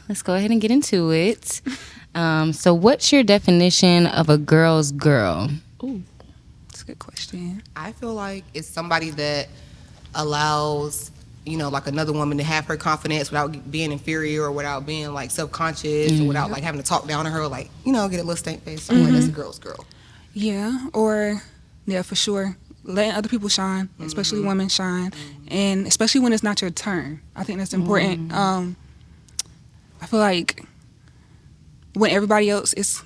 let's go ahead and get into it. So what's your definition of a girl's girl? Ooh, that's a good question. I feel like it's somebody that allows, like another woman to have her confidence without being inferior or without being like self-conscious or without like having to talk down to her, like, get a little stank face. So like, that's a girl's girl. Yeah, for sure. Letting other people shine, especially women shine, and especially when it's not your turn. I think that's important. I feel like when everybody else is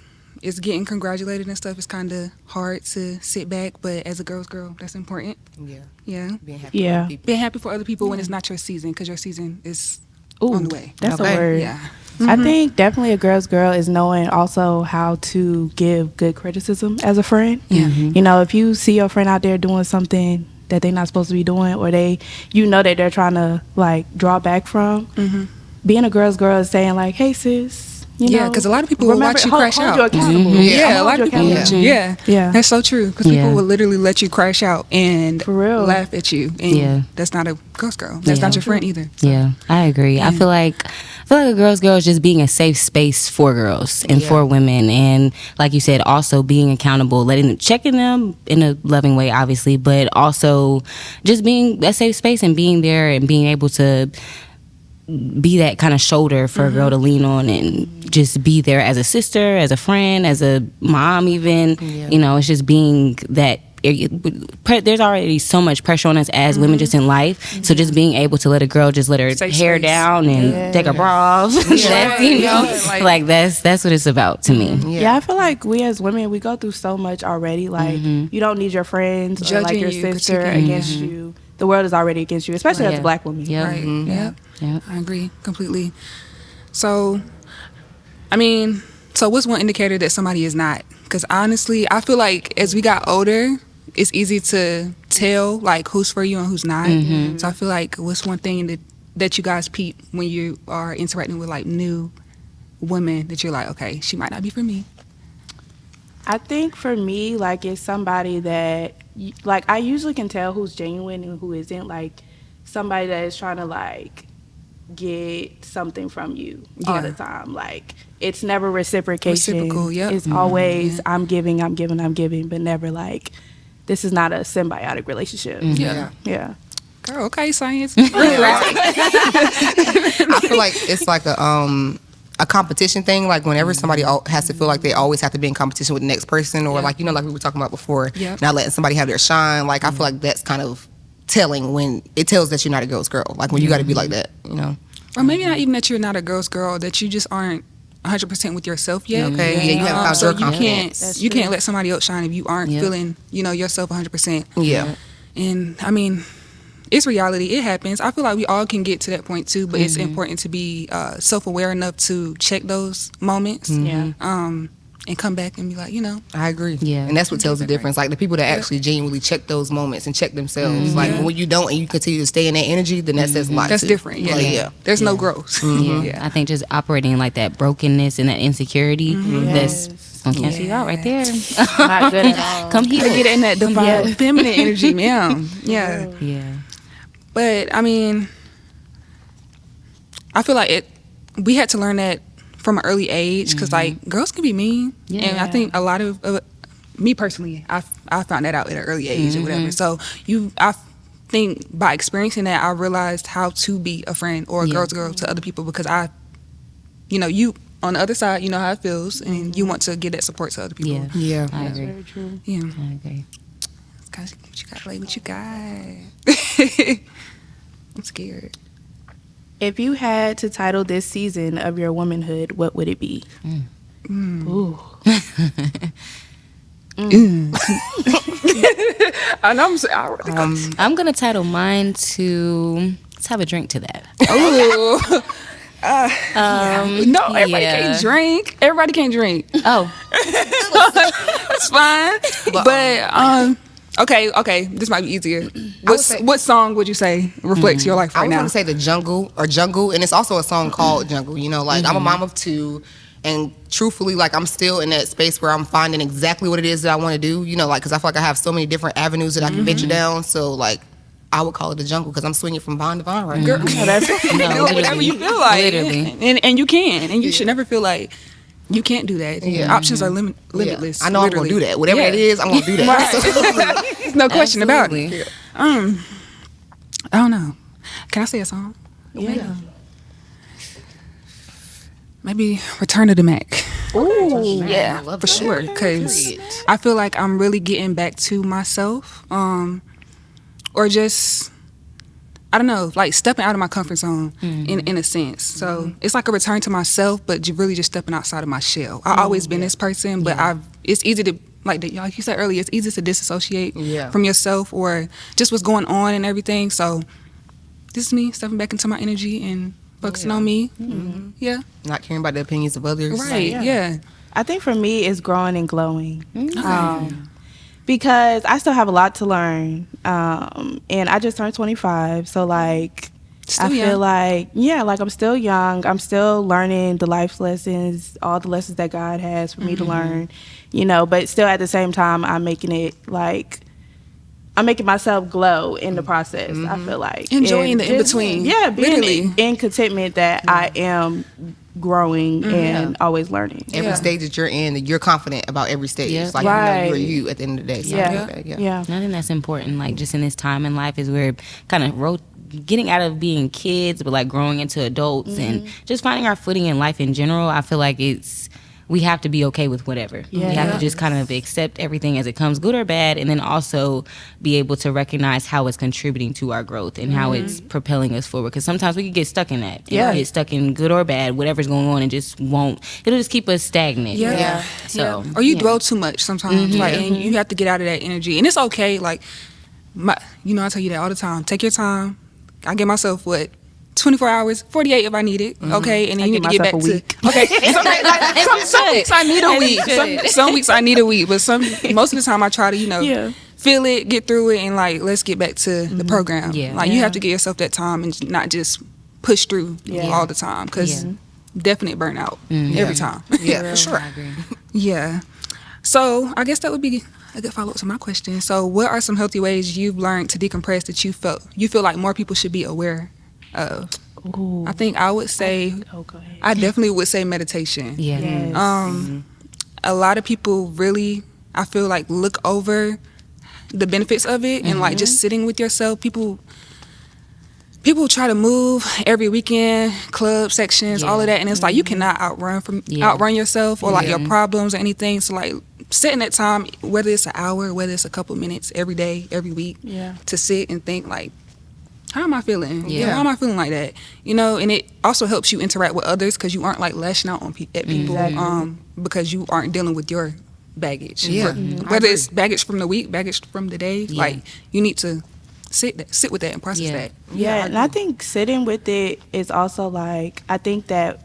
getting congratulated and stuff, it's kind of hard to sit back. But as a girl's girl, that's important. Yeah. Being happy for other people. Being happy for other people when it's not your season, because your season is on the way. That's a word. Yeah. I think definitely a girl's girl is knowing also how to give good criticism as a friend. Yeah. If you see your friend out there doing something that they're not supposed to be doing, or that they're trying to like draw back from, being a girl's girl is saying like, hey sis, because a lot of people will watch you crash hold out. you accountable. Yeah, a lot of people will let you. Yeah. That's so true. Because people will literally let you crash out and For real. laugh at you. And that's not a girl's girl. That's not your friend either. So. Yeah, I agree. Yeah. I feel like a girl's girl is just being a safe space for girls and for women, and like you said, also being accountable, checking them in a loving way, obviously, but also just being a safe space and being there and being able to be that kind of shoulder for a girl to lean on and just be there as a sister, as a friend, as a mom even. It's just being that. There's already so much pressure on us as women just in life, so just being able to let a girl just let her hair down and take her bra off, that's what it's about to me. I feel like we as women, we go through so much already. Like you don't need your friends or like your sister against you. The world is already against you, especially as a black woman. Right. Yeah. I agree completely. So, what's one indicator that somebody is not? Because honestly, I feel like as we got older, it's easy to tell like who's for you and who's not. So I feel like what's one thing that you guys peep when you are interacting with like new women that you're like, okay, she might not be for me. I think for me, like, it's somebody that, like, I usually can tell who's genuine and who isn't. Like, somebody that is trying to, like, get something from you all the time. Like, it's never reciprocation. Reciprocal, yep. It's always I'm giving, but never, like, this is not a symbiotic relationship. Yeah. Girl, okay, science. I feel like it's like a competition thing. Like whenever somebody has to feel like they always have to be in competition with the next person, or like like we were talking about before, not letting somebody have their shine. Like I feel like that's kind of telling, when it tells that you're not a girl's girl. Like when you got to be like that, Or maybe not even that you're not a girl's girl, that you just aren't 100% with yourself yet. Okay, you haven't found your confidence. You can't let somebody else shine if you aren't feeling, yourself 100%. Yeah. And it's reality. It happens. I feel like we all can get to that point too, but it's important to be self-aware enough to check those moments. And come back and be like, I agree. Yeah. And that's what tells the difference. Like the people that actually genuinely check those moments and check themselves. Like when you don't and you continue to stay in that energy, then that says a lot. That's too. different. Yeah. There's no growth. I think just operating like that brokenness and that insecurity, that's gonna cancel you out right there. Not good at all. Come here. Get in that divine feminine energy, man. Yeah. But I feel like we had to learn that from an early age, because like girls can be mean, and I think a lot of me personally, I found that out at an early age or whatever. So I think by experiencing that, I realized how to be a friend or a girl's girl to other people, because you on the other side, you know how it feels, and you want to give that support to other people. Yeah. I agree. Very true. Yeah. I agree. What you got, Lay? What you got? I'm scared. If you had to title this season of your womanhood, what would it be? Ooh. I know I'm gonna title mine to "Let's Have a Drink" to that. Ooh. No, everybody can't drink. Everybody can't drink. Oh, That's fine. But okay, this might be easier. What song would you say reflects your life right now? I was going to say Jungle, and it's also a song called Jungle. Like I'm a mom of two, and truthfully, like I'm still in that space where I'm finding exactly what it is that I want to do. Like because I feel like I have so many different avenues that I can venture down. So like I would call it the jungle because I'm swinging from vine to vine right Girl, now. do whatever you feel like. Literally. And you can. And you should never feel like you can't do that. Yeah. Options are limitless. I know literally. I'm going to do that. Whatever it is, I'm going to do that. There's no question about it. Yeah. I don't know. Can I say a song? Yeah. Maybe Return to the Mac. Ooh. Yeah, I love for that. sure. Because Period. I feel like I'm really getting back to myself. Or just, I don't know, like stepping out of my comfort zone in a sense. So it's like a return to myself, but really just stepping outside of my shell. I've always been this person, but it's easy to, like you said earlier, it's easy to disassociate from yourself or just what's going on and everything. So this is me stepping back into my energy and focusing on me. Yeah. Not caring about the opinions of others. Right, yeah. I think for me, it's growing and glowing. Because I still have a lot to learn. And I just turned 25. So, like, Still I feel young. like, like I'm still young. I'm still learning the life lessons, all the lessons that God has for me to learn, but still at the same time, I'm making myself glow in the process, I feel like. Enjoying And the in-between. Yeah, being Literally. in contentment that I am growing and always learning. Every stage that you're in, you're confident about every stage. Yeah. Like, Right. you're you at the end of the day. So Yeah. yeah. I think that's important. Like just in this time in life, is we're kind of getting out of being kids, but like growing into adults and just finding our footing in life in general. I feel like we have to be okay with whatever. We have to just kind of accept everything as it comes, good or bad, and then also be able to recognize how it's contributing to our growth and how it's propelling us forward. Because sometimes we can get stuck in that. Yeah. Get stuck in good or bad, whatever's going on, and it'll just keep us stagnant. Yeah. So, Or you dwell too much sometimes, like, and you have to get out of that energy. And it's okay, like, I tell you that all the time. Take your time. I give myself 24 hours, 48 if I need it, okay? And then I you need give to get back myself a week. to... Okay, some weeks I need a week. Some weeks I need a week, but most of the time I try to, feel it, get through it, and, like, let's get back to the program. Yeah. Like, you have to give yourself that time and not just push through all the time, because definite burnout every time. Yeah, for sure. I agree. Yeah. So I guess that would be a good follow-up to my question. So what are some healthy ways you've learned to decompress that you feel like more people should be aware of? Ooh. I think I would say, Go ahead. I definitely would say meditation. Yeah. Yes. A lot of people really, I feel like, look over the benefits of it and like just sitting with yourself. People try to move every weekend, club sections, all of that, and it's like you cannot outrun yourself or like your problems or anything. So like setting that time, whether it's an hour, whether it's a couple minutes every day, every week, to sit and think like, how am I feeling? Yeah. How am I feeling like that? And it also helps you interact with others because you aren't like lashing out on at people because you aren't dealing with your baggage. Yeah. Whether it's baggage from the week, baggage from the day, like you need to sit with that and process that. Yeah, and I think sitting with it is also like, I think that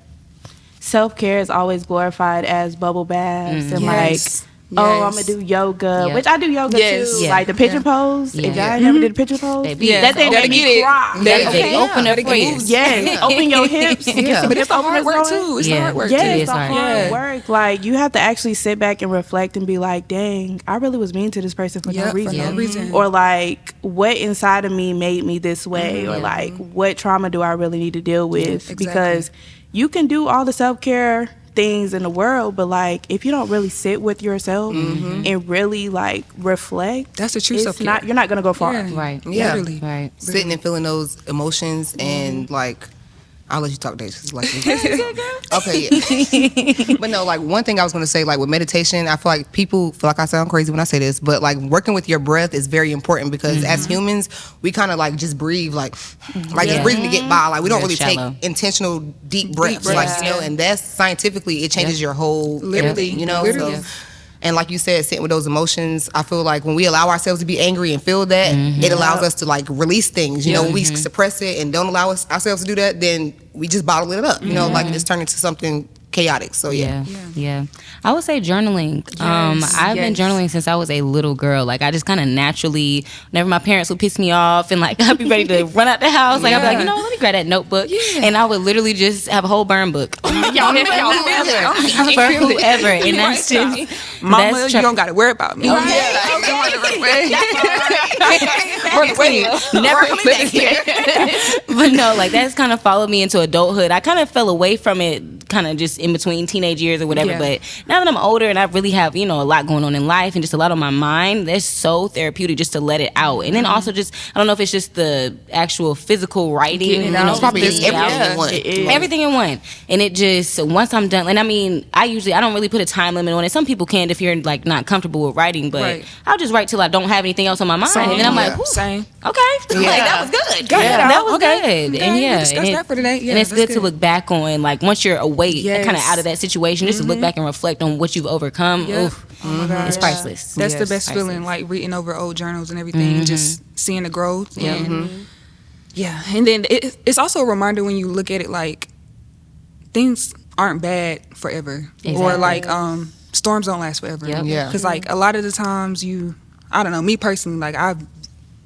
self-care is always glorified as bubble baths and Yes. I'm gonna do yoga, which I do yoga Yes. too. Yeah. Like the pigeon pose. Yeah. If y'all ain't never did the pigeon pose, Baby, that thing gotta made get me it. cry. They open up for you. Yes, open your hips. And get some But it's the hard openers work going. too. It's the hard work Yeah, too. it's It's the hard. hard work. Like you have to actually sit back and reflect and be like, dang, I really was mean to this person for no For reason. no reason. Or like, what inside of me made me this way? Or like, what trauma do I really need to deal with? Exactly. Because you can do all the self-care things in the world, but like if you don't really sit with yourself and really like reflect, That's the true it's self-care. you're not gonna go far. Yeah. Right. Yeah. Literally. Right. Sitting and feeling those emotions and like, I'll let you talk, Dave. 'Cause, like, okay, yeah. But no, like one thing I was gonna say, like with meditation, I feel like people feel like I sound crazy when I say this, but like working with your breath is very important because as humans, we kind of like just breathe, like just breathing to get by. Like we don't Very really shallow. take intentional deep breaths, breaths, like and that's scientifically it changes your whole Literally. everything, Literally. So, and like you said, sitting with those emotions, I feel like when we allow ourselves to be angry and feel that, it allows us to like release things. You know, when we suppress it and don't allow ourselves to do that, then we just bottle it up. You know, like it's turned into something chaotic. So yeah. I would say journaling. I've been journaling since I was a little girl. Like I just kind of naturally, whenever my parents would piss me off and like I'd be ready to run out the house, like I'd be like, you know, let me grab that notebook, and I would literally just have a whole burn book for whoever, and that's just Mama, you don't got to worry about me. Never coming back here. But no, like that's kind of followed me into adulthood. I kind of fell away from it, kind of just in between teenage years or whatever. But now that I'm older and I really have, you know, a lot going on in life and just a lot on my mind, that's so therapeutic just to let it out. And then also just, I don't know if it's just the actual physical writing. You know, it's probably just everything in one. Everything in one. And it just, once I'm done, and I mean, I don't really put a time limit on it. Some people can if you're like not comfortable with writing, but I'll just write till I don't have anything else on my mind. And then I'm like, same. Okay. Like, that was good. That was good. And we discussed that for today. And it's good to look back on, like, once you're awake, kind of out of that situation, just to look back and reflect on what you've overcome. Oof, oh my God, it's priceless. That's the best feeling, like reading over old journals and everything, and just seeing the growth. And and then it's also a reminder when you look at it, like things aren't bad forever, or like storms don't last forever. Because like a lot of the times I don't know, me personally, like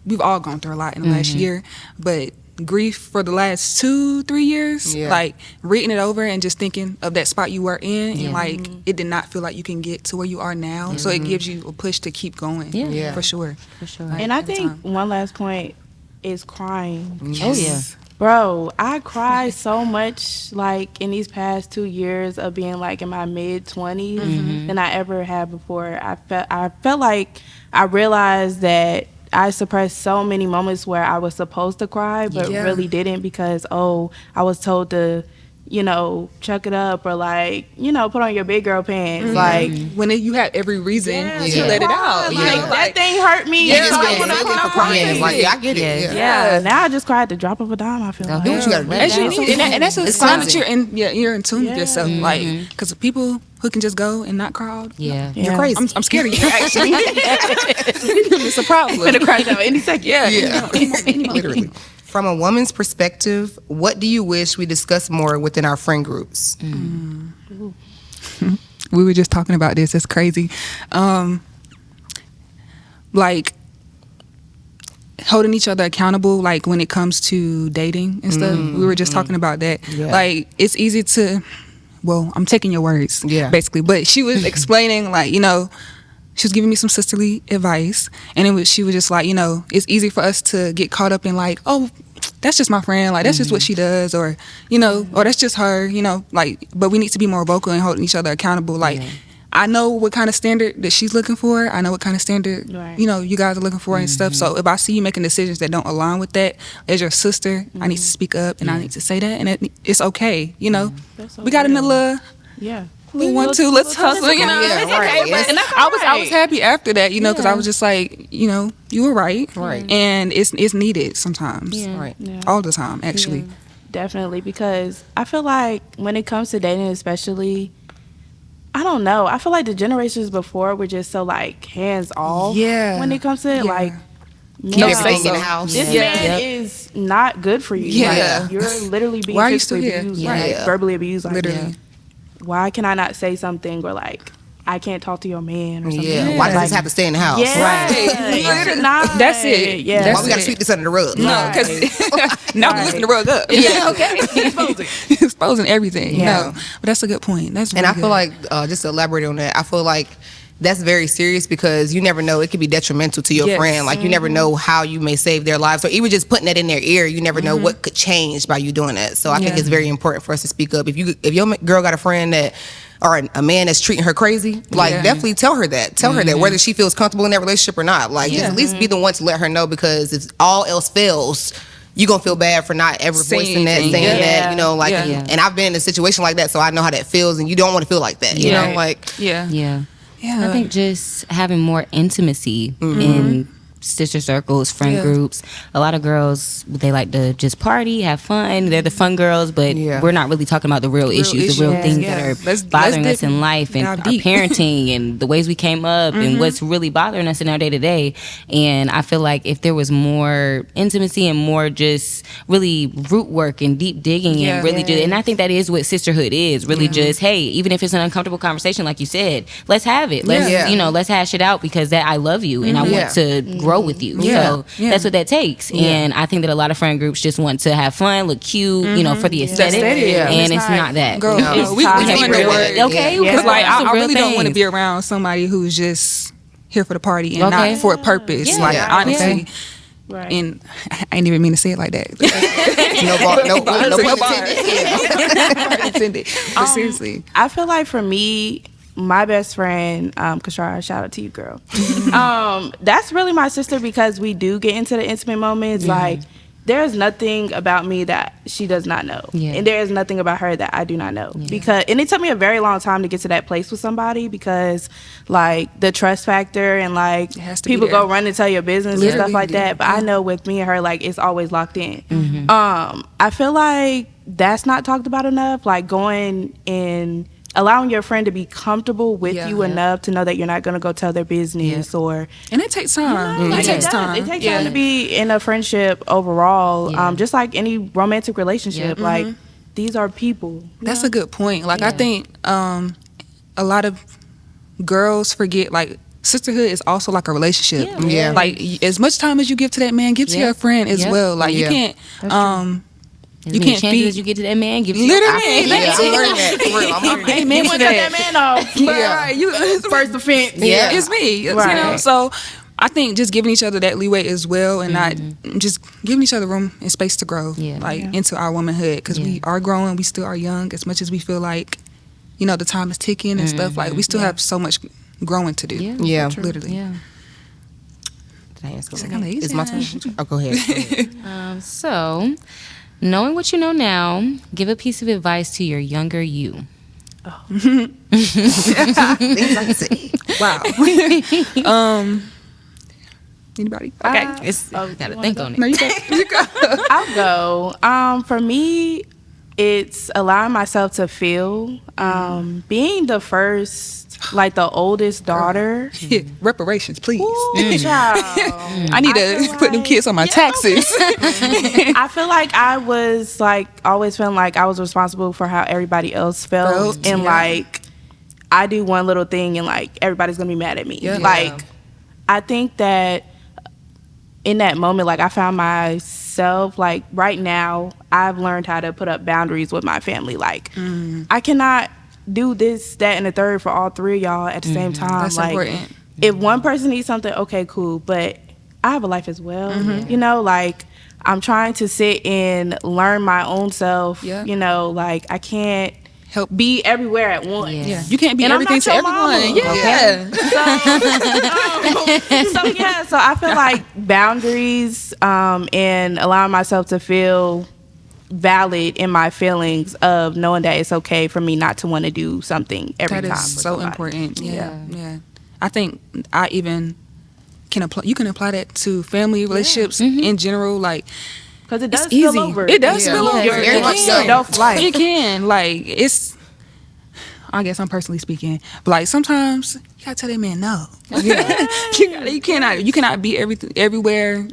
we've all gone through a lot in the last year, but grief for the last 2-3 years, like reading it over and just thinking of that spot you were in, and like it did not feel like you can get to where you are now. So it gives you a push to keep going. For sure. Like, and I think one last point is crying. Oh yeah. Bro, I cried so much like in these past 2 years of being like in my mid-20s than I ever had before. I felt like I realized that I suppressed so many moments where I was supposed to cry but really didn't, because I was told to, you know, chuck it up, or like, you know, put on your big girl pants. Like when you had every reason to let it out. Like, that thing hurt me. Yeah, for crying. Like, I get it. Yeah. Now I just cry at the drop of a dime. I feel like do what you gotta do. As you need, and that's a sign that you're in tune with yourself. Like, because people who can just go and not cry, you're crazy. I'm scared of you. Actually, it's a problem. I'm gonna cry out any second. Literally. From a woman's perspective, what do you wish we discussed more within our friend groups? We were just talking about this. It's crazy. Like holding each other accountable, like when it comes to dating and stuff. We were just talking about that. Like, it's easy to, well, I'm taking your words, basically. But she was explaining, like, you know, she was giving me some sisterly advice, and she was just like, you know, it's easy for us to get caught up in like, oh, that's just my friend, like that's just what she does, or, you know, or that's just her, you know, like, but we need to be more vocal and holding each other accountable. Like, I know what kind of standard that she's looking for. I know what kind of standard, you know, you guys are looking for and stuff. So if I see you making decisions that don't align with that, as your sister, I need to speak up and I need to say that, and it's okay, you know. So we got in the little, we want to, let's hustle, you know. Yeah, right. And I was happy after that, you know, because I was just like, you know, you were right, and it's needed sometimes, all the time, actually. Definitely, because I feel like when it comes to dating, especially, I don't know, I feel like the generations before were just so like hands off when it comes to it, like, keep everything in the house. This man is not good for you. Like, you're literally being physically abused, like verbally abused. Like, literally. Why can I not say something, or like, I can't talk to your man or something? Why does this have to stay in the house? That's it. Why we gotta sweep this under the rug? No, because now we're lifting the rug up. Exposing everything. No, but that's a good point. That's really and I feel like just to elaborate on that, I feel like that's very serious, because you never know, it could be detrimental to your friend. Like, you never know how you may save their lives, or even just putting that in their ear, you never know what could change by you doing that. So I think it's very important for us to speak up. If your girl got a friend that, or a man that's treating her crazy, like, definitely tell her that. Tell her that, whether she feels comfortable in that relationship or not. Like, just at least be the one to let her know, because if all else fails, you're gonna feel bad for not ever voicing that, saying that, you know, like, and I've been in a situation like that, so I know how that feels, and you don't want to feel like that, you know, like, I think just having more intimacy in sister circles, friend groups. A lot of girls, they like to just party, have fun. They're the fun girls, but we're not really talking about the real issues, the real things that are bothering us in life and our parenting and the ways we came up and what's really bothering us in our day to day. And I feel like if there was more intimacy and more just really root work and deep digging and really do, and I think that is what sisterhood is, really just, hey, even if it's an uncomfortable conversation, like you said, let's have it. Let's, let's hash it out because that I love you and I want to grow with you. So that's what that takes. And I think that a lot of friend groups just want to have fun, look cute, for the aesthetic. And it's not that. Girl, we doing the work. Okay? Because I really don't want to be around somebody who's just here for the party and not for a purpose. Like, honestly. Right. And I ain't even mean to say it like that. no pun intended. But seriously. I feel like for me, my best friend, Kashara, shout out to you, girl. That's really my sister because we do get into the intimate moments. Like, there's nothing about me that she does not know. And there is nothing about her that I do not know. And it took me a very long time to get to that place with somebody because, like, the trust factor and, like, people go run and tell your business and stuff like that. But I know with me and her, like, it's always locked in. I feel like that's not talked about enough. Like, going and allowing your friend to be comfortable with you enough to know that you're not going to go tell their business or... And it takes time. It takes time. It takes time to be in a friendship overall, just like any romantic relationship. Like, these are people. That's a good point. Like, I think a lot of girls forget, like, sisterhood is also like a relationship. Like, as much time as you give to that man, give to your friend as well. Like, you can't... you can't feed. You get to that man, give to literally. Hey, man, want to cut that man off. Right, you first offense. It's me. Right. You know, so I think just giving each other that leeway as well, and not just giving each other room and space to grow, into our womanhood, because we are growing. We still are young. As much as we feel like, the time is ticking and stuff, like we still have so much growing to do. Literally. Did I ask? It's my turn. Oh, go ahead. So. Knowing what you know now, give a piece of advice to your younger you. Things I can say. Wow. Anybody? Okay. Gotta think on it. No, you go. I'll go. For me, it's allowing myself to feel. Being the first, like the oldest daughter. Reparations, please. I need to put them kids on my taxes. I feel like I was always feeling like I was responsible for how everybody else felt. And like I do one little thing and like everybody's gonna be mad at me. Like I think that in that moment, like I found myself, like right now I've learned how to put up boundaries with my family. Like I cannot do this, that, and the third for all three of y'all at the same time. That's like important. If one person needs something, okay, cool, but I have a life as well. Like I'm trying to sit and learn my own self. Like I can't help be everywhere at once. You can't be everything to everyone. So I feel like boundaries and allowing myself to feel valid in my feelings of knowing that it's okay for me not to want to do something every time. That is so important. I think I even can apply. You can apply that to family relationships in general, like because it does spill over. It does spill over. It can. Like it's. I guess I'm personally speaking, but like sometimes you gotta tell that man no. You cannot be everywhere.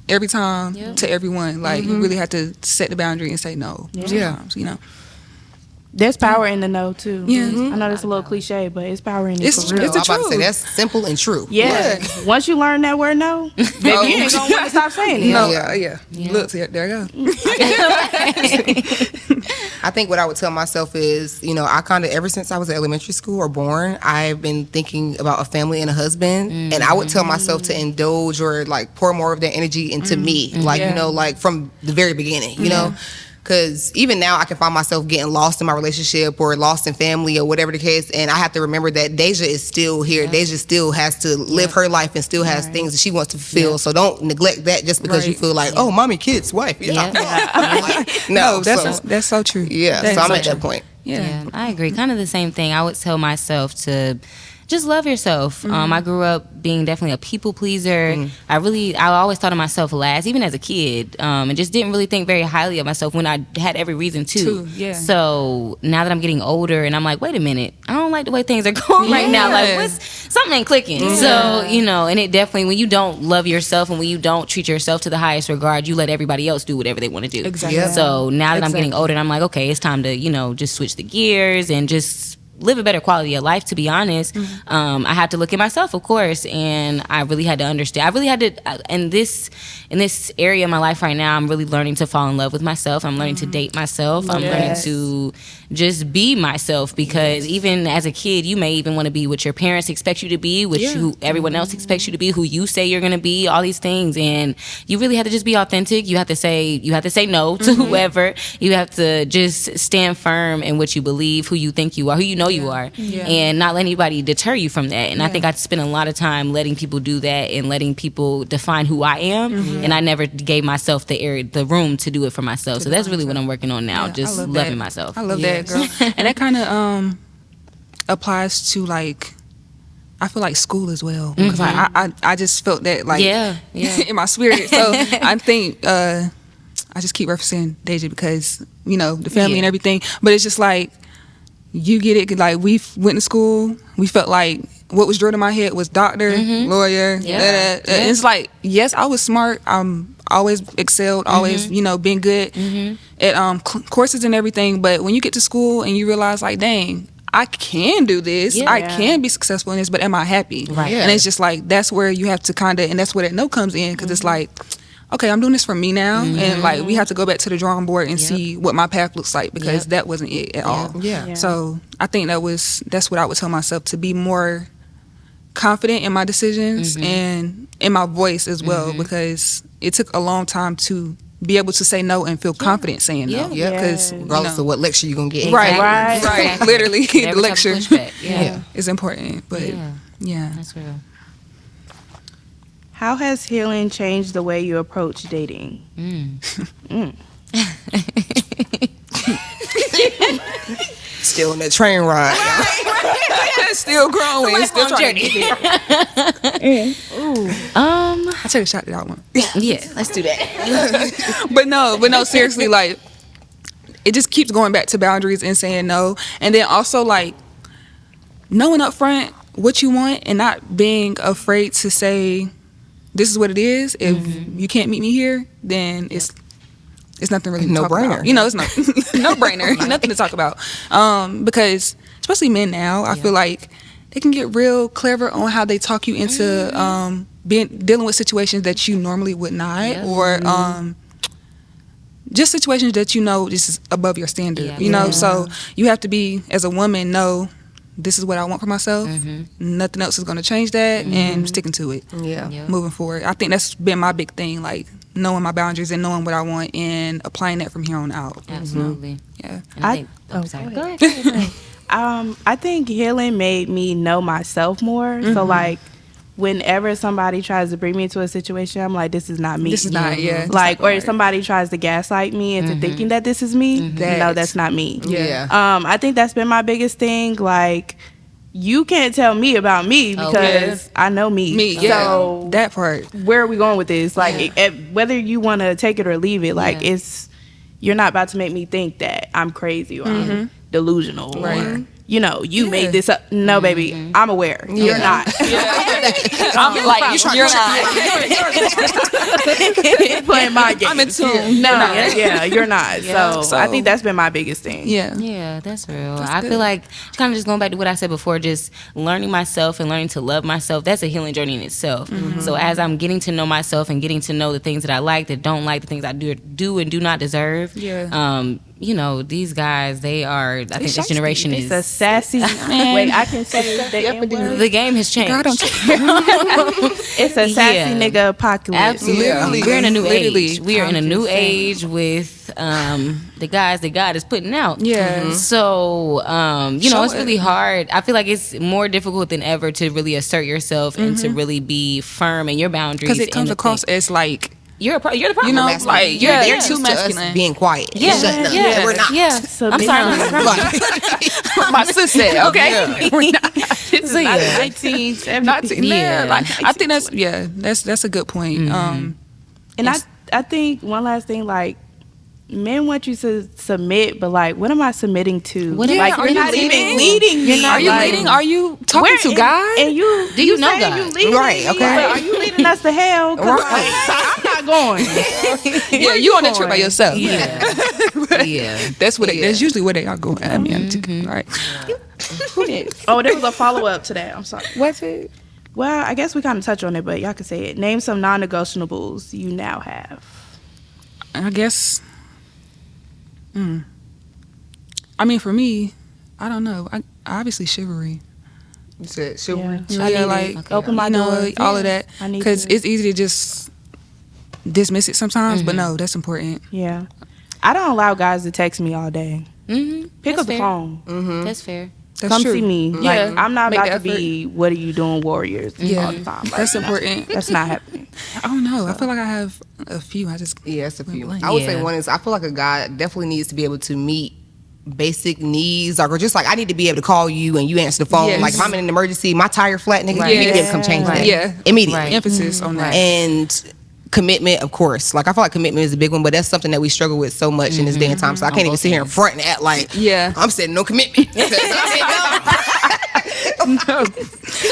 Every time to everyone, like you really have to set the boundary and say no. Sometimes, There's power in the no too. I know that's a little cliche, but it's power in it. It's for real. the I'm about to say truth. that's simple and true. Once you learn that word no, baby, you ain't gonna want to stop saying it. Look, there you go. I think what I would tell myself is, I kind of, ever since I was in elementary school or born, I've been thinking about a family and a husband. And I would tell myself to indulge or like pour more of that energy into me. Like, like from the very beginning, you know? Because even now I can find myself getting lost in my relationship or lost in family or whatever the case. And I have to remember that Deja is still here. Deja still has to live her life and still has things that she wants to fulfill. So don't neglect that just because you feel like, oh, mommy, kids, wife. No, that's so true. So I'm at that point. I agree. Kind of the same thing. I would tell myself to just love yourself. I grew up being definitely a people pleaser. I always thought of myself last, even as a kid, and just didn't really think very highly of myself when I had every reason to. So now that I'm getting older and I'm like, wait a minute, I don't like the way things are going right now. Like, something ain't clicking. So, you know, and it definitely, when you don't love yourself and when you don't treat yourself to the highest regard, you let everybody else do whatever they want to do. Exactly. So now that I'm getting older and I'm like, okay, it's time to, you know, just switch the gears and just live a better quality of life, to be honest. I had to look at myself, of course, and I really had to understand. I really had to, in this area of my life right now, I'm really learning to fall in love with myself. I'm learning to date myself. I'm learning to just be myself, because even as a kid, you may even want to be what your parents expect you to be, who everyone else expects you to be, who you say you're going to be, all these things, and you really have to just be authentic. You have to say no to whoever. You have to just stand firm in what you believe, who you think you are, who you know you are, and not let anybody deter you from that. And I think I spent a lot of time letting people do that and letting people define who I am, and I never gave myself the room to do it for myself. So that's really what I'm working on now, just loving myself. I love that, girl. And that kind of applies to, like, I feel like school as well, because I just felt that, like, in my spirit. So I think I just keep referencing Deja because, you know, the family and everything, but it's just like, you get it, like, we went to school, we felt like what was drilled in my head was doctor, lawyer. It's like, yes, I was smart, always excelled, always, you know, been good at courses and everything, but when you get to school and you realize, like, dang, I can do this, I can be successful in this, but am I happy? And it's just like, that's where you have to kind of, and that's where that no comes in, because it's like, okay, I'm doing this for me now, and like, we have to go back to the drawing board and see what my path looks like, because that wasn't it at all. So I think that's what I would tell myself, to be more confident in my decisions and in my voice as well, because it took a long time to be able to say no and feel confident saying no. Because regardless of what lecture you're gonna get, right, literally, the lecture is important. But that's real. How has healing changed the way you approach dating? Still in that train ride. Still growing, still trying to get there. I took a shot at that one. Yeah, let's do that. but no, seriously, like, it just keeps going back to boundaries and saying no, and then also, like, knowing up front what you want and not being afraid to say, this is what it is. If you can't meet me here, then it's nothing really to talk about. You know, it's not no brainer. Nothing to talk about. Because especially men now, I feel like they can get real clever on how they talk you into dealing with situations that you normally would not, or just situations that you know this is above your standard. You know, so you have to be, as a woman, know, this is what I want for myself. Nothing else is going to change that, and sticking to it. Moving forward. I think that's been my big thing, like, knowing my boundaries and knowing what I want and applying that from here on out. Absolutely. Yeah. Sorry. Go ahead. I think healing made me know myself more. So, like, whenever somebody tries to bring me into a situation, I'm like, this is not me. This is not, like, or if somebody tries to gaslight me into thinking that this is me, no, that's not me. I think that's been my biggest thing. Like, you can't tell me about me because I know me. So that part. Where are we going with this? Like, whether you want to take it or leave it, like, you're not about to make me think that I'm crazy or I'm delusional or, you know, you made this up. No, baby, I'm aware. You're not. I'm like, you're not. Playing my game. I'm in tune. No, you're not. So I think that's been my biggest thing. Yeah, that's real. I feel like, kind of just going back to what I said before, just learning myself and learning to love myself, that's a healing journey in itself. So as I'm getting to know myself and getting to know the things that I like, that don't like, the things I do and do not deserve, you know, these guys, they are, I think this generation is a sassy man. Wait, I can say the game has changed. It's a sassy nigga apocalypse. Absolutely. We're in a new age. We are in a new age with the guys that God is putting out. So, you know, it's really hard. I feel like it's more difficult than ever to really assert yourself and to really be firm in your boundaries. Because it comes across as like, you're the problem. You know, masculine. like yeah, they're you're used too to masculine. us being quiet. Yeah, and shutting up. yeah. And we're not. Yeah. So I'm be sorry. honest. My sister said, okay, we're not. This is So, not yeah. 1970. Yeah, like, I think 1920. that's a good point. And I think one last thing, like, men want you to submit, but like, what am I submitting to? What am Yeah, like, are you're you not even leading? leading me. Are you like, leading? Are you talking where- to and- God? And you Do you know saying God? You leading Right, me, okay. but are you leading us to hell? 'Cause, Right. like, I'm not going. Yeah, you on that trip by going? yourself. Yeah. Yeah. That's what. That's usually where they are going. I mean, right. Who next? Oh, there was a follow up to that. I'm sorry. What's it? Well, I guess we kind of touched on it, but y'all can say it. Name some non-negotiables you now have. I guess. I mean, for me, I don't know. I obviously chivalry. You said chivalry. Yeah. Yeah, I need like it. Open my door. all of that. I need Because to. it's easy to just dismiss it sometimes, but no, that's important. Yeah. I don't allow guys to text me all day. Mm-hmm. Pick up the phone. That's fair. That's Come true. see me. Yeah. Like, I'm not Make about the to be, what are you doing, warriors all the time. Like, That's important. That's not happening. I don't know. I feel like I have a few. I just Yeah, it's a few. blank. I would say Yeah. one is I feel like a guy definitely needs to be able to meet basic needs, or just like I need to be able to call you and you answer the phone. Yes. Like if I'm in an emergency, my tire flat, nigga, you need to be able to come change that. Yeah. Immediately. Right. emphasis on that. And commitment, of course. Like I feel like commitment is a big one, but that's something that we struggle with so much in this day and time. So I can't even sit here in front and act like I'm saying no commitment.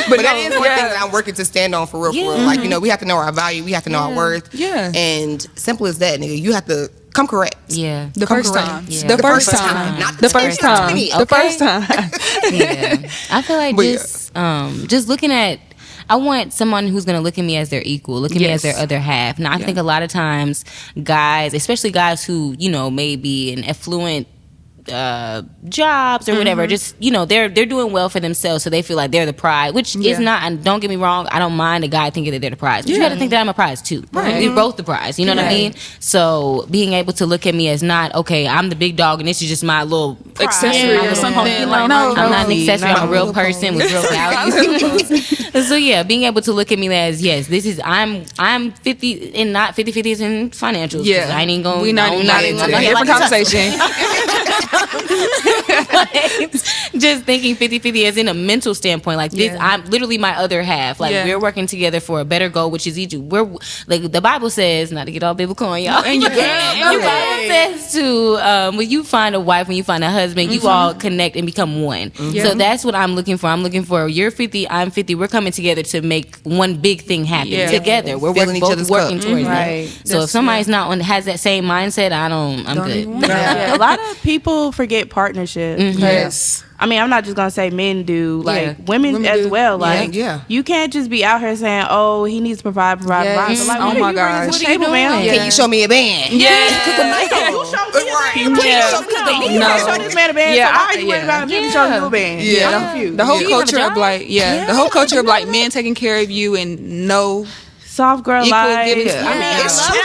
But that is one thing that I'm working to stand on for real, for real. Like, you know, we have to know our value, we have to know our worth. Yeah. And simple as that, nigga. You have to come correct. Yeah. The Come first correct. time. Yeah. The first time. Not The first time. 20. The first time. Yeah. I feel like But just looking at, I want someone who's going to look at me as their equal, look at me as their other half. Now, I think a lot of times guys, especially guys who, you know, may be in affluent jobs or whatever, just, you know, they're doing well for themselves, so they feel like they're the prize, which is not, and don't get me wrong, I don't mind a guy thinking that they're the prize, but you gotta think that I'm a prize too. Right. We're both the prize, you know what I mean? So being able to look at me as not, okay, I'm the big dog and this is just my little Accessory or something. Like, no, I'm not an totally. accessory. I'm a real person with real values. So yeah, being able to look at me as, yes, this is, I'm 50 and not 50-50 is in financials. 'Cause I ain't even going. We not even different conversation. Just thinking 50-50 as in a mental standpoint, like this, I'm literally my other half. Like we're working together for a better goal, which is each. We're like the Bible says, not to get all biblical on y'all. And you the Bible says to when you find a wife, when you find a husband, you all connect and become one. So that's what I'm looking for. I'm looking for you're 50, I'm 50. We're coming together to make one big thing happen together. We're Filling each both other's working cup. towards Right. that. So if somebody's not on has that same mindset, I'm good. Yeah. A lot of people forget partnership. Yes. I mean, I'm not just gonna say men do, like women as do. well. Like, Yeah. you can't just be out here saying, "Oh, he needs to provide." But like, Oh what my are you gosh. bringing to the table, man? Can you show me a band? You show this man a band. Yeah, So why are you worried about him showing you a band? Yeah. I'm confused. The whole Do you have a culture of job? like, the whole culture of like men taking care of you and no Soft girl equal life. giving. Yeah. I mean, It's I true.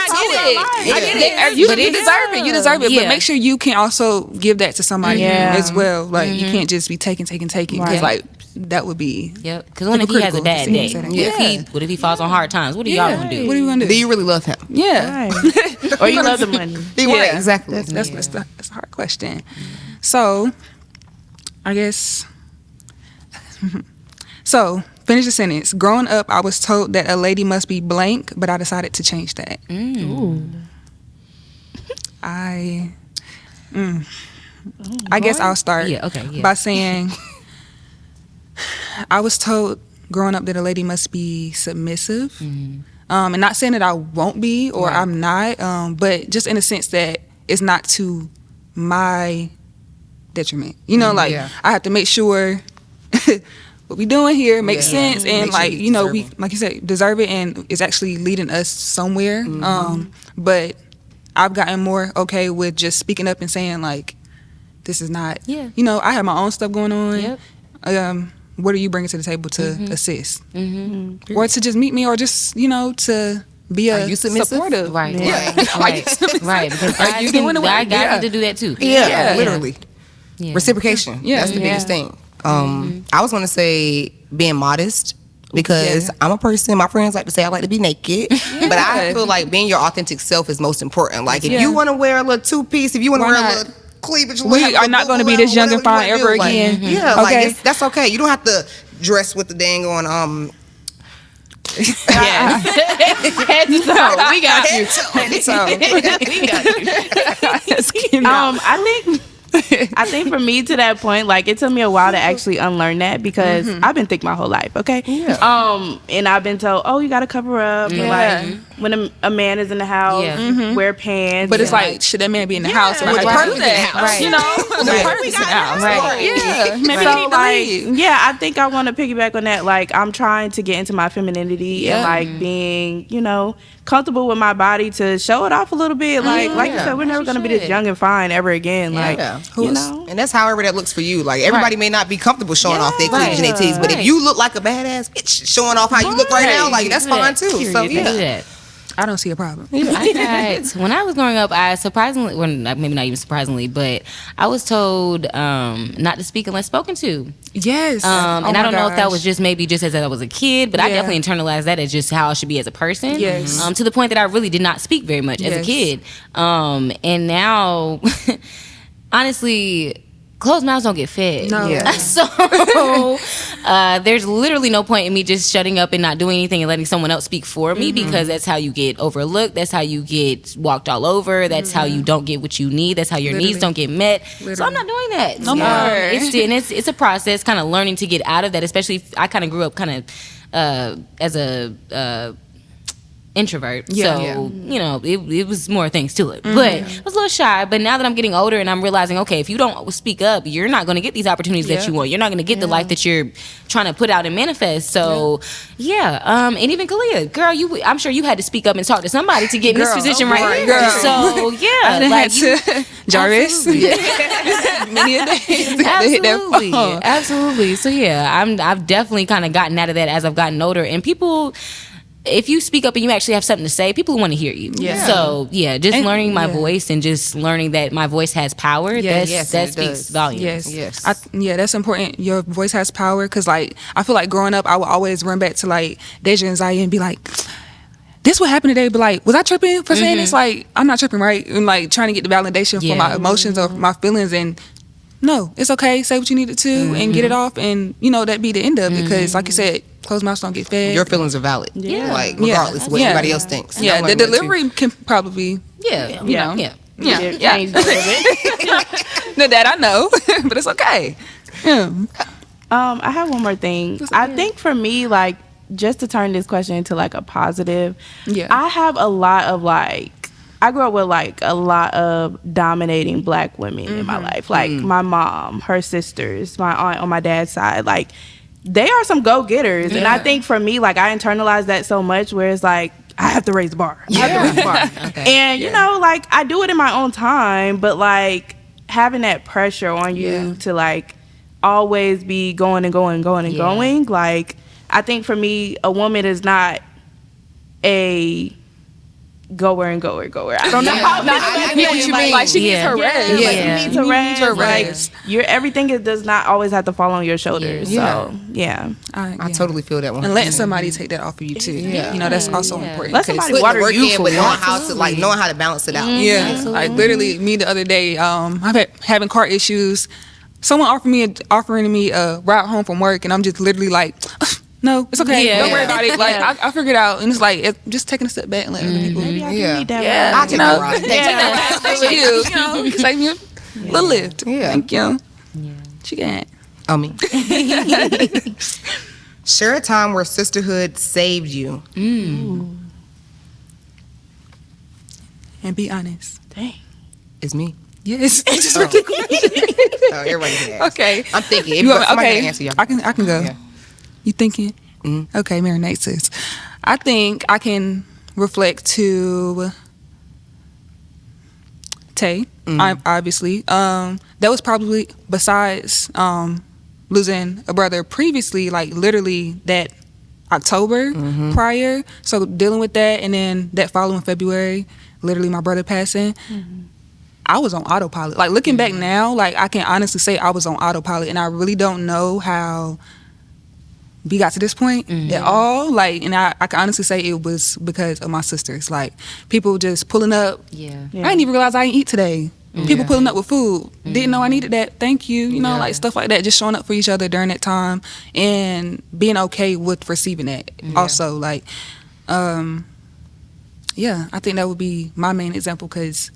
get it. You deserve it. You deserve it. Yeah. But make sure you can also give that to somebody Yeah. as well. Like you can't just be taking. Because Right. like that would be. Yep. Because what if he has a bad day? Yeah. What if he falls on hard times? What are y'all gonna do? What are you gonna Do do? you really love him? Yeah. Right. Or you love the money. Right, exactly. That's a hard question. So, I guess. So, finish the sentence. Growing up, I was told that a lady must be blank, but I decided to change that. I guess I'll start by saying I was told growing up that a lady must be submissive. And not saying that I won't be or I'm not, but just in a sense that it's not to my detriment. You know, like I have to make sure what we doing here makes sense and Make like, sure you know, deserve we it. like you said, deserve it and is actually leading us somewhere. But I've gotten more okay with just speaking up and saying like, this is not, you know, I have my own stuff going on. What are you bringing to the table to assist? Or to just meet me or just, you know, to be a you submissive? supportive. Right. Yeah. Right. Because Are you doing the work? guys need to do that too. Yeah, literally. Yeah. Reciprocation. Yeah. That's the biggest thing. I was going to say being modest. because I'm a person, my friends like to say I like to be naked, but I feel like being your authentic self is most important. Like if you want to wear a little two-piece, if you want to wear a little cleavage, we are not going to be this young and fine ever again. Like, yeah, okay. Like that's okay. You don't have to dress with the dang on Head to toe. We got you. We got you. I think for me to that point, like it took me a while to actually unlearn that because I've been thick my whole life, okay? Yeah. And I've been told, oh, you gotta cover up. Yeah. Like when a man is in the house, wear pants. But it's like, should that man be in the house? With the purpose in the house. Right. You know, the purpose in the house. Right. Yeah. Maybe so, he need to like, leave. yeah, I think I want to piggyback on that. Like, I'm trying to get into my femininity and like being, you know, comfortable with my body to show it off a little bit. Like you said, we're never gonna be this young and fine ever again. Like, you know, and that's however that looks for you. Like everybody may not be comfortable showing off their cleavage and their titties, but if you look like a badass bitch showing off how you look right now, like that's fine too. So I don't see a problem. When I was growing up, I surprisingly, well, maybe not even surprisingly, but I was told not to speak unless spoken to. Yes. And I don't know if that was just maybe just as I was a kid, but I definitely internalized that as just how I should be as a person. Yes. To the point that I really did not speak very much as a kid. And now, honestly, closed mouths don't get fed. No. Yeah. So there's literally no point in me just shutting up and not doing anything and letting someone else speak for me because that's how you get overlooked. That's how you get walked all over. That's how you don't get what you need. That's how your needs don't get met. So I'm not doing that. No more. It's a process, kind of learning to get out of that. Especially if I kind of grew up kind of as a introvert, so you know it was more things to it, but I was a little shy. But now that I'm getting older and I'm realizing, okay, if you don't speak up, you're not going to get these opportunities that you want. You're not going to get the life that you're trying to put out and manifest. So and even Kalia, girl, I'm sure you had to speak up and talk to somebody to get in this position right here. Girl. So like Jarvis, many a day, absolutely. So I've definitely kind of gotten out of that as I've gotten older, and people, if you speak up and you actually have something to say, people want to hear you. Yeah. So just learning my voice and just learning that my voice has power. That speaks volumes. Yes. That's important. Your voice has power because, like, I feel like growing up, I would always run back to like Deja anxiety and be like, "This what happened today?" But like, was I tripping for saying this? Like, I'm not tripping, right? And like trying to get the validation for my emotions or my feelings and. No, it's okay. Say what you needed to and get it off, and you know that be the end of it. Because, like you said, closed mouths don't get fed. Your feelings are valid. Like regardless of what anybody else thinks. Yeah, the delivery can probably be. Yeah. That I know, but it's okay. I have one more thing. I think for me, like, just to turn this question into like a positive. I have a lot of like. I grew up with like a lot of dominating black women in my life. Like my mom, her sisters, my aunt on my dad's side. Like they are some go-getters. And I think for me, like I internalized that so much where it's like, I have to raise the bar. I have to raise the bar. And you know, like I do it in my own time, but like having that pressure on you to like always be going and going and going and going. Like I think for me, a woman is not a goer. I don't know how. I get what you mean. Like she needs her rest. She needs her rest. Like everything does not always have to fall on your shoulders. So I totally feel that one. And letting somebody take that off of you too. You know that's also important. Let somebody water you for but knowing how to balance it out. Like literally, me the other day, I've been having car issues. Someone offering me a ride home from work, and I'm just literally like. No, it's okay. Don't worry about it. Like I figured it out, and it's like just taking a step back and letting other people. Maybe I can need that. I'll take a ride. Thank you. You save me a little lift. Thank you. She can. Oh me. Share a time where sisterhood saved you. And be honest. Dang. It's me. Yes. Oh, everybody can ask. Okay. I'm thinking. Somebody can answer y'all. I can go. Yeah. You thinking? Okay, marinate sis. I think I can reflect to Tay, obviously. That was probably, besides losing a brother previously, like literally that October prior. So dealing with that, and then that following February, literally my brother passing. I was on autopilot. Like looking back now, like I can honestly say I was on autopilot, and I really don't know how we got to this point at all. Like, and I can honestly say it was because of my sisters. Like, people just pulling up. Yeah. I didn't even realize I didn't eat today. People pulling up with food. Didn't know I needed that. Thank you. You know, like stuff like that. Just showing up for each other during that time and being okay with receiving that. Also, like, I think that would be my main example, because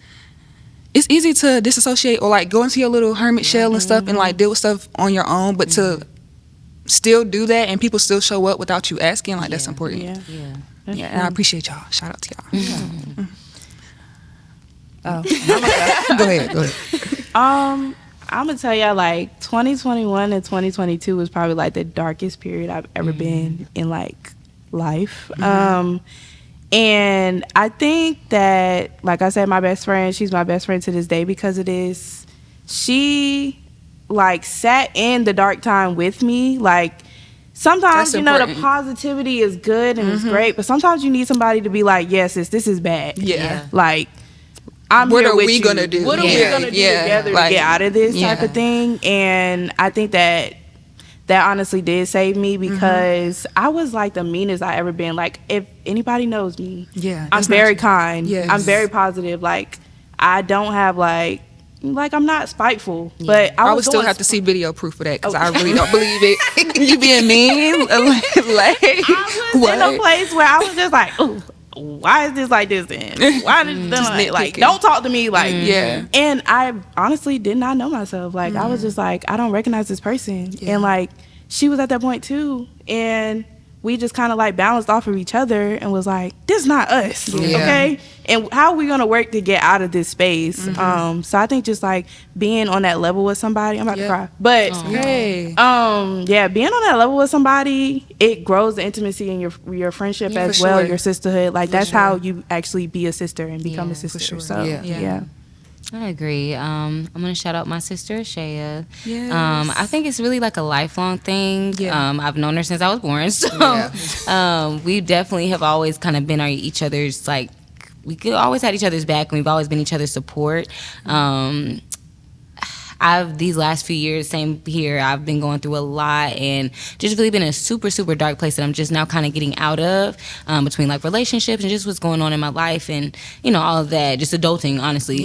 it's easy to disassociate or like go into your little hermit shell and stuff and like deal with stuff on your own, but to still do that and people still show up without you asking, like that's important. And I appreciate y'all. Shout out to y'all. Go ahead. I'm gonna tell y'all, like, 2021 and 2022 was probably like the darkest period I've ever been in, like, life. And I think that, like I said, my best friend, she's my best friend to this day because of this. She, like, sat in the dark time with me. Like, sometimes, That's you know, the important. positivity is good and it's great, but sometimes you need somebody to be like, yes, this is bad. Yeah. Like, I'm What here are with we you. gonna do? What are we gonna do together like, to get out of this type of thing? And I think that honestly did save me, because I was like the meanest I ever been. Like, if anybody knows me, Yeah, I'm that's not very true. kind. Yes. I'm very positive. Like, I don't have like I'm not spiteful, but I would was still doing have to see video proof of that, because I really don't believe it. You being mean, like I was in a place where I was just like, oh, why is this like this then? Why did like nitpicking. don't talk to me, like Yeah. And I honestly did not know myself. Like, I was just like, I don't recognize this person. And like, she was at that point too, and we just kind of like bounced off of each other and was like, this is not us. Okay, and how are we gonna work to get out of this space? So I think just like being on that level with somebody, I'm about to cry, but Hey. being on that level with somebody, it grows the intimacy in your friendship as for well, sure. your sisterhood. Like, that's how you actually be a sister and become a sister. sure. So Yeah. I agree. I'm gonna shout out my sister Shaya. Yes. I think it's really like a lifelong thing. Yeah. I've known her since I was born, so we definitely have always kind of been each other's, like, we could always had each other's back, and we've always been each other's support. These last few years, same here, I've been going through a lot and just really been in a super, super dark place that I'm just now kind of getting out of, between like relationships and just what's going on in my life and, you know, all of that, just adulting, honestly.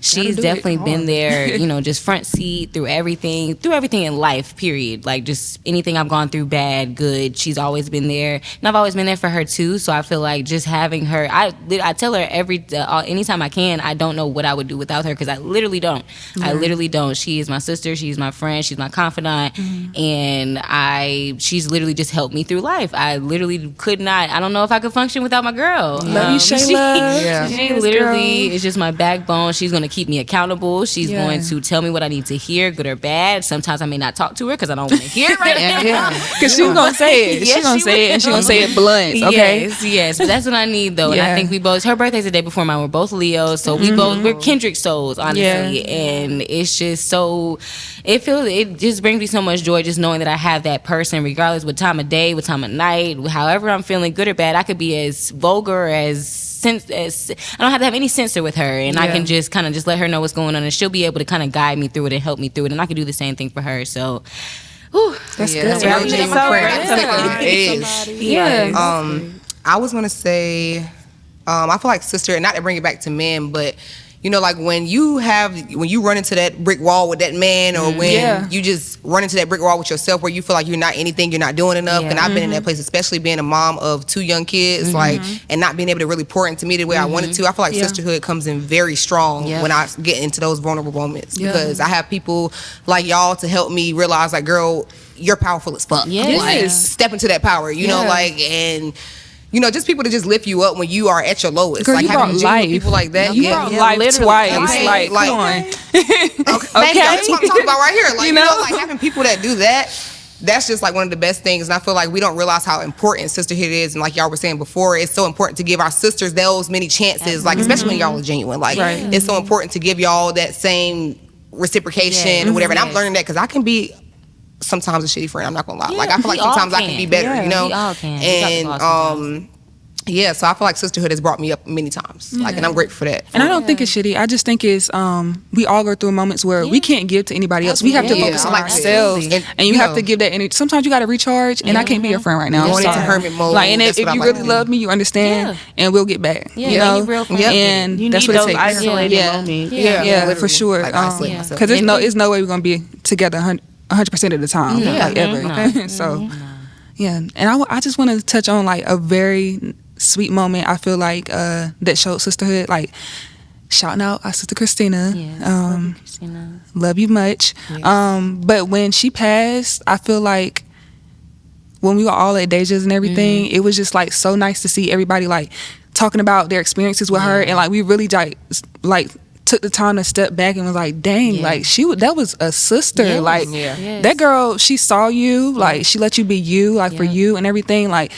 She's definitely been there, you know, just front seat through everything in life, period. Like, just anything I've gone through, bad, good, she's always been there. And I've always been there for her too, so I feel like just having her, I tell her anytime I can, I don't know what I would do without her, because I literally don't. I literally don't. She is my sister. She's my friend. She's my confidant. And she's literally just helped me through life. I literally could not. I don't know if I could function without my girl. Love you, Shayla. She literally is just my backbone. She's going to keep me accountable. She's going to tell me what I need to hear, good or bad. Sometimes I may not talk to her because I don't want to hear it right now. Because she's going to say it. She's going to say it, and she's going to say it blunt, okay? Yes. But that's what I need, though. And I think we both, her birthday's the day before mine. We're both Leos. So we're kindred souls, honestly. And it's just so, it just brings me so much joy just knowing that I have that person, regardless what time of day, what time of night, however I'm feeling, good or bad. I could be as vulgar as I don't have to have any censor with her, and I can just kind of just let her know what's going on, and she'll be able to kind of guide me through it and help me through it, and I can do the same thing for her. So That's good. That's Mary really Jane, my my friend. friend. I was gonna say, I feel like sister, and not to bring it back to men, but you know, like when you run into that brick wall with that man, or when you just run into that brick wall with yourself, where you feel like you're not anything, you're not doing enough. And I've been in that place, especially being a mom of 2 young kids, like, and not being able to really pour into me the way I wanted to. I feel like sisterhood comes in very strong when I get into those vulnerable moments, because I have people like y'all to help me realize, like, girl, you're powerful as fuck. Like, step into that power, you know, like, and you know, just people to just lift you up when you are at your lowest. Girl, like, you having brought genuine life. people like that. You brought life twice. Okay. Like, come on. Okay. That's what I'm talking about right here. Like, you know, like having people that do that, that's just like one of the best things. And I feel like we don't realize how important sisterhood is. And like y'all were saying before, it's so important to give our sisters those many chances, like, especially when y'all are genuine. Like, it's so important to give y'all that same reciprocation or whatever. And I'm learning that, because I can be sometimes a shitty friend. I'm not gonna lie. Like, I feel like sometimes I can be better, you know? We all can. And Yeah, so I feel like sisterhood has brought me up many times, like, and I'm grateful for that. And I don't think it's shitty. I just think it's we all go through moments where we can't give to anybody else. We have to focus on ourselves, and you have to give that energy. Sometimes you got to recharge, and I can't be your friend right now. Going into hermit mode. Like, and if you really love me, you understand, and we'll get back. You know, and you that's need what those it takes. isolated moments. Yeah, for sure. Because there's no way we're gonna be together 100% of the time, like ever. So, yeah, and I just want to touch on like a very sweet moment I feel like that showed sisterhood, like shouting out our sister Christina. Love you, Christina. Love you much. But when she passed, I feel like when we were all at Deja's and everything, it was just like so nice to see everybody like talking about their experiences with her, and like we really like took the time to step back and was like, dang, like that was a sister. Like that girl, she saw you, like she let you be you, like for you and everything, like.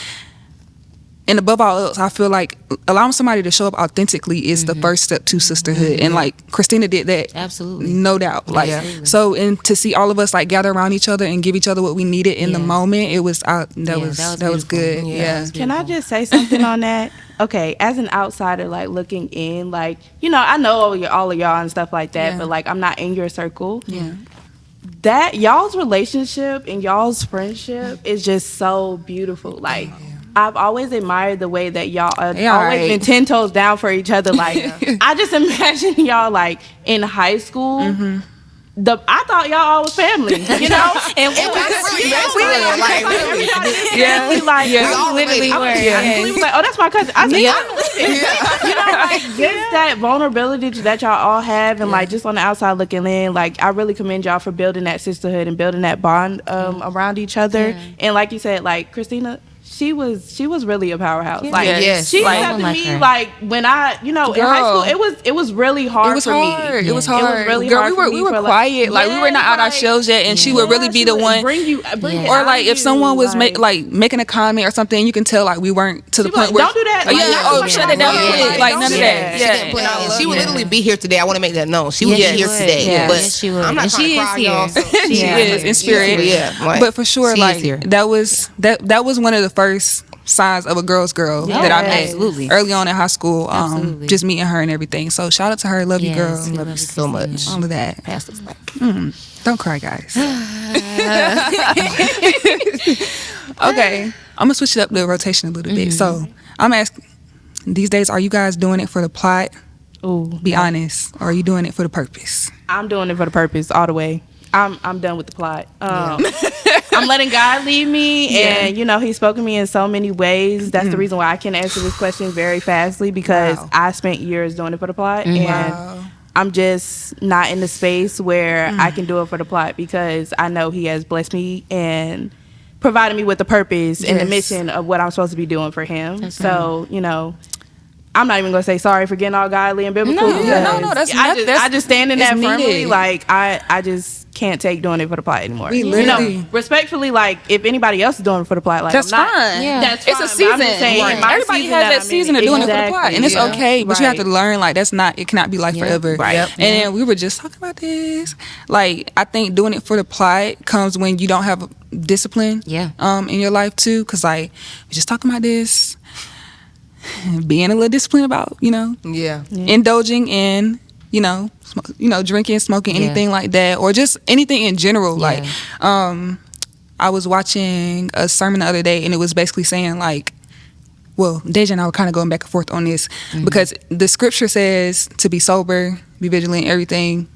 And above all else, I feel like allowing somebody to show up authentically is the first step to sisterhood. And like Christina did that. Absolutely. No doubt. Like, so, and to see all of us like gather around each other and give each other what we needed in the moment, it was, that was good. Yeah. Can I just say something on that? Okay, as an outsider, like looking in, like, you know, I know all of y'all and stuff like that, but like I'm not in your circle. Yeah. That y'all's relationship and y'all's friendship is just so beautiful. Like, I've always admired the way that y'all always been 10 toes down for each other. Like, I just imagine y'all like in high school. I thought y'all all was family, you know, and we literally were. We was like, oh, that's my cousin. I said, I believe it. You know, like just that vulnerability that y'all all have, and like just on the outside looking in, like I really commend y'all for building that sisterhood and building that bond around each other. And like you said, like Christina. She was really a powerhouse. Like she said to me, like when I, you know, in high school, it was really hard for me. It was hard. It was really Girl, hard. we were quiet. Like we were not out our shells yet, and she would really be the one. Bring it or like if someone was making a comment or something, you can tell like we weren't to the point where don't do that. Shut it down. Like none of that. She didn't play. She would literally be here today. I want to make that known. She would be here today. But I'm not trying to cry, y'all. She is in spirit. But for sure, like that was one of the first signs of a girl's girl that I met early on in high school. Just meeting her and everything. So shout out to her. Love you, girl. Love you so much. All of that. Pass us back. Don't cry, guys. Okay, I'm gonna switch it up the rotation a little bit. So I'm asking, these days, are you guys doing it for the plot? Be honest. Or are you doing it for the purpose? I'm doing it for the purpose all the way. I'm done with the plot. I'm letting God lead me, and you know He's spoken to me in so many ways. That's the reason why I can answer this question very fastly, because I spent years doing it for the plot, and I'm just not in the space where I can do it for the plot, because I know He has blessed me and provided me with the purpose and the mission of what I'm supposed to be doing for Him. So you know, I'm not even gonna say sorry for getting all godly and biblical. No, I just stand in that firmly. Like I just can't take doing it for the plot anymore. You know, respectfully, like if anybody else is doing it for the plot, like that's I'm not, fine. That's it's fine. a season. Everybody has that season of doing it for the plot, and it's okay. But you have to learn, like it cannot be like forever. Right. And then we were just talking about this. Like I think doing it for the plot comes when you don't have discipline. In your life too, because like we're just talking about this. Being a little disciplined about, indulging in, drinking, smoking, anything like that, or just anything in general. Like, I was watching a sermon the other day, and it was basically saying like, well, Deja and I were kind of going back and forth on this because the scripture says to be sober, be vigilant, everything.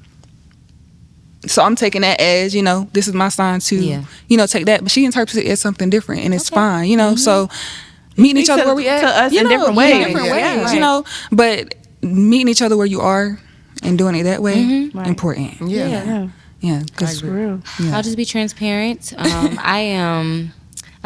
So I'm taking that as, this is my sign to, take that. But she interprets it as something different, and it's fine, so. Meeting each other where we at, to us in different ways. But meeting each other where you are and doing it that way, important. Because for real. I'll just be transparent. I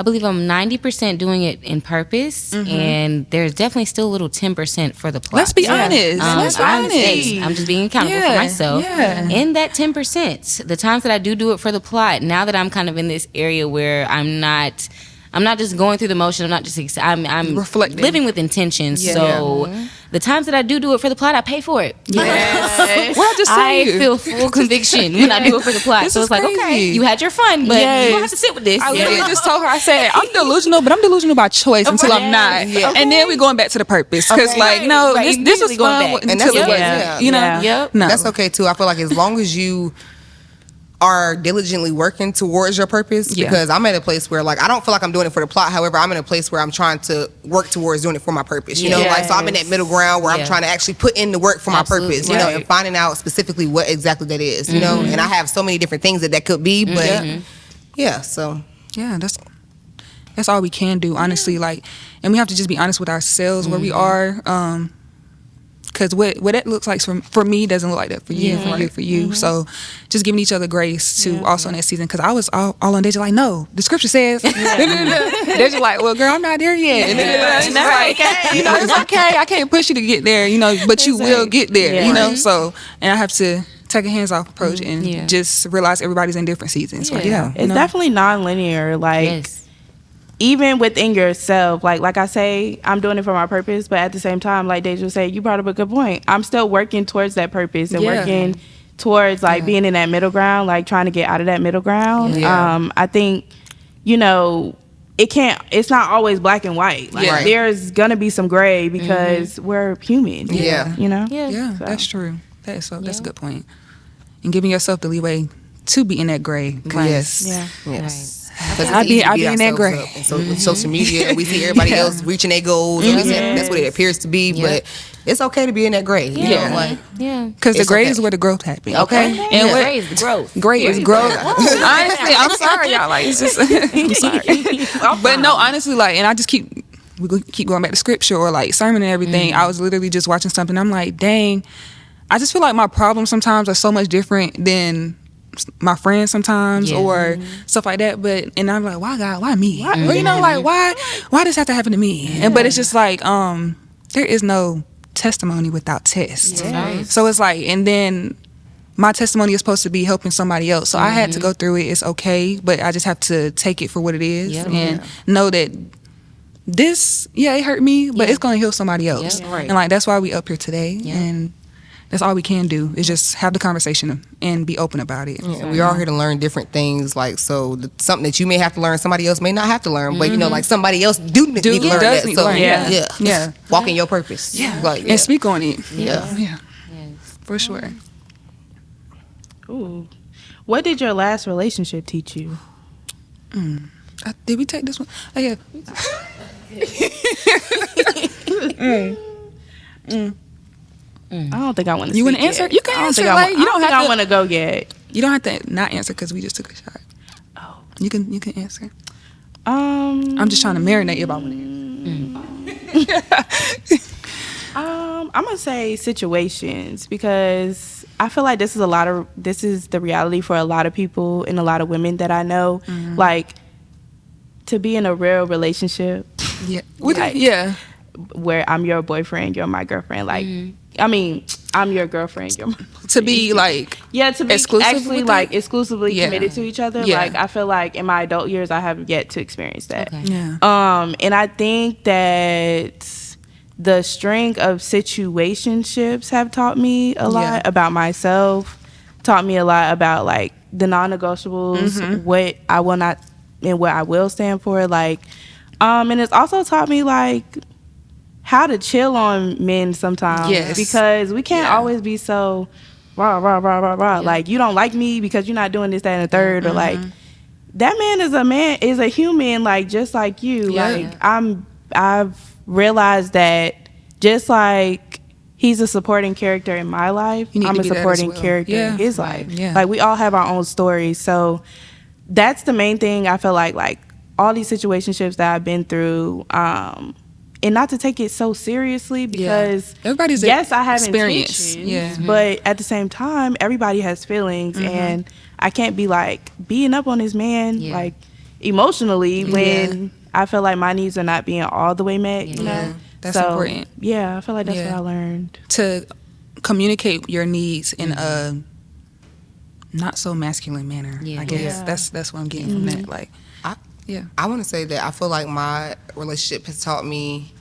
believe I'm 90% doing it in purpose, and there's definitely still a little 10% for the plot. Let's be honest. I'm just being accountable for myself. In that 10%, the times that I do it for the plot, now that I'm kind of in this area where I'm not I'm not just going through the motion. I'm not just I'm reflecting, living with intention. So the times that I do it for the plot, I pay for it. Yes. Well, I just say I feel full conviction when I do it for the plot. So it's like, okay, you had your fun, but you don't have to sit with this. I literally just told her, I said, I'm delusional, but I'm delusional by choice until I'm not. And then we're going back to the purpose. Because no, this is fun until it wasn't. You know? No. That's okay too. I feel like as long as you are diligently working towards your purpose, because I'm at a place where like I don't feel like I'm doing it for the plot. However, I'm in a place where I'm trying to work towards doing it for my purpose. You know, like so I'm in that middle ground where I'm trying to actually put in the work for my purpose. You know, and finding out specifically what exactly that is. You know, and I have so many different things that could be, but so that's all we can do, honestly. Like, and we have to just be honest with ourselves where we are. Because what that looks like for me doesn't look like that for you, for you. So just giving each other grace to also in that season. Because I was all on Deja like, no, the scripture says. Deja like, well, girl, I'm not there yet. And that's like, you know, it's okay. I can't push you to get there, you know, but you will get there, you know. So, and I have to take a hands-off approach and just realize everybody's in different seasons. Like, it's definitely non-linear. Like, even within yourself, like I say, I'm doing it for my purpose, but at the same time, like Deja said, you brought up a good point. I'm still working towards that purpose and working towards like being in that middle ground, like trying to get out of that middle ground. I think, you know, it's not always black and white. Like there's gonna be some gray because we're human. You know? So. That's true. That's a good point. And giving yourself the leeway to be in that gray. Yes. I be in that gray. So with social media, we see everybody else reaching their goals. And that's what it appears to be, but it's okay to be in that gray. You know, because the gray is where the growth happens. Okay, and what gray is the growth. Gray is growth. Honestly, I'm sorry, y'all. Like, it's just, I'm sorry, but no, honestly, like, and I just keep going back to scripture or like sermon and everything. I was literally just watching something. I'm like, dang, I just feel like my problems sometimes are so much different than my friends sometimes or stuff like that, and I'm like, why God, why me? Or, you know, like why does this have to happen to me? And but it's just like there is no testimony without test. So it's like, and then my testimony is supposed to be helping somebody else, so I had to go through it. It's okay, but I just have to take it for what it is and know that this it hurt me, but it's gonna heal somebody else. And like that's why we up here today, and that's all we can do is just have the conversation and be open about it. We're all here to learn different things. Like, so something that you may have to learn, somebody else may not have to learn. But, you know, like somebody else need to learn that. So, walk in your purpose. Like, and speak on it. For sure. Ooh. What did your last relationship teach you? Did we take this one? Oh, yeah. I don't think I want to. You want to answer? Yet. You can answer. Like, you don't have to. I want to go yet. You don't have to not answer because we just took a shot. Oh, you can answer. I'm just trying to marinate you about it. I'm gonna say situations, because I feel like this is the reality for a lot of people and a lot of women that I know. Like, to be in a real relationship. Where I'm your boyfriend, you're my girlfriend. Like, I mean, I'm your girlfriend, you're my boyfriend. To be like, to be exclusively exclusively committed to each other. Like, I feel like in my adult years, I have yet to experience that. And I think that the string of situationships have taught me a lot about myself, taught me a lot about like the non-negotiables, what I will not and what I will stand for. Like, and it's also taught me like how to chill on men sometimes, because we can't always be so rah. Like, you don't like me because you're not doing this, that, and the third, or like that man is a human, like just like you. Like, I've realized that just like he's a supporting character in my life, I'm a supporting character in his life. Like, we all have our own stories, so that's the main thing. I feel like all these situationships that I've been through, and not to take it so seriously, because everybody's I have intentions, but at the same time, everybody has feelings, and I can't be like beating up on this man like emotionally when I feel like my needs are not being all the way met. You know, that's important. I feel like that's what I learned, to communicate your needs in a not so masculine manner. I guess that's what I'm getting from that. Like, Yeah. I want to say that I feel like my relationship has taught me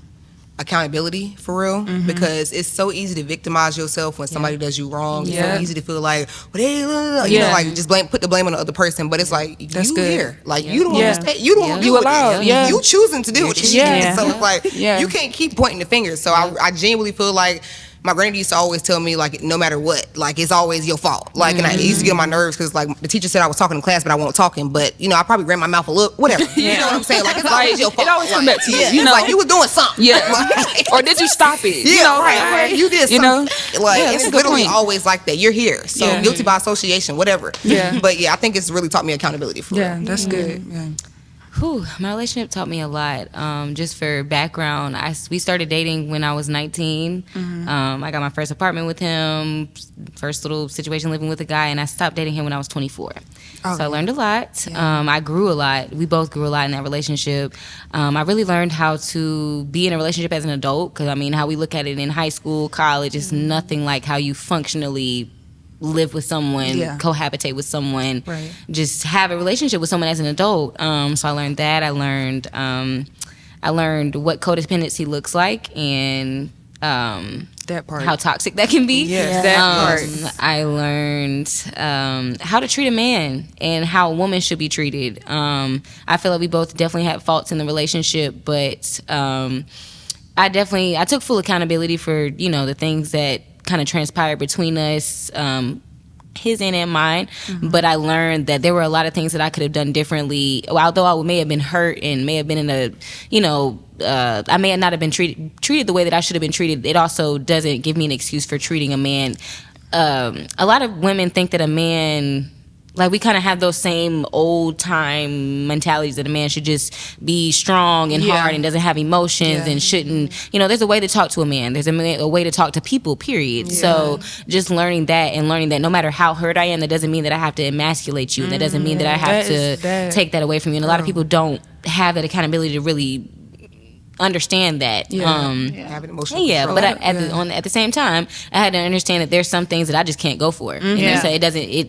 accountability for real, because it's so easy to victimize yourself when somebody does you wrong. It's so easy to feel like, well, you know, like just put the blame on the other person. But it's like, That's you good. here, like you don't understand, you don't do You it. allowed, You choosing to do it. Yeah. So it's like you can't keep pointing the fingers. So I genuinely feel like my granny used to always tell me, like, no matter what, like, it's always your fault. Like, and I used to get on my nerves because, like, the teacher said I was talking in class, but I wasn't talking. But, you know, I probably ran my mouth a little, whatever. You know what I'm saying? Like, it's always your fault. It always comes back to you. You It's know, like, you were doing something. Yeah. Like, or did you stop it? yeah, You know, right. You did something. You know? Like, Yeah, it's that's a good literally point. always like that. You're here. So, guilty by association, whatever. Yeah. But, yeah, I think it's really taught me accountability for Yeah, real. that's good. Yeah. Whew, my relationship taught me a lot. Just for background, we started dating when I was 19. I got my first apartment with him, first little situation living with a guy, and I stopped dating him when I was 24. So I learned a lot. I grew a lot. We both grew a lot in that relationship. I really learned how to be in a relationship as an adult, because, I mean, how we look at it in high school, college, is nothing like how you functionally live with someone, cohabitate with someone, just have a relationship with someone as an adult. So I learned that. I learned what codependency looks like, and that part, how toxic that can be. That part. I learned how to treat a man and how a woman should be treated. I feel like we both definitely had faults in the relationship, but I took full accountability for, you know, the things that kind of transpired between us, his and mine. But I learned that there were a lot of things that I could have done differently. Although I may have been hurt and may have been in a, you know, I may not have been treated the way that I should have been treated. It also doesn't give me an excuse for treating a man. A lot of women think that a man, like, we kind of have those same old time mentalities that a man should just be strong and hard and doesn't have emotions and shouldn't, you know, there's a way to talk to a man. There's a way to talk to people, period. So just learning that, and learning that no matter how hurt I am, that doesn't mean that I have to emasculate you. And that doesn't mean that I have to take that away from you. And a lot of people don't have that accountability to really understand that. Have an emotional control. But at the same time, I had to understand that there's some things that I just can't go for. And so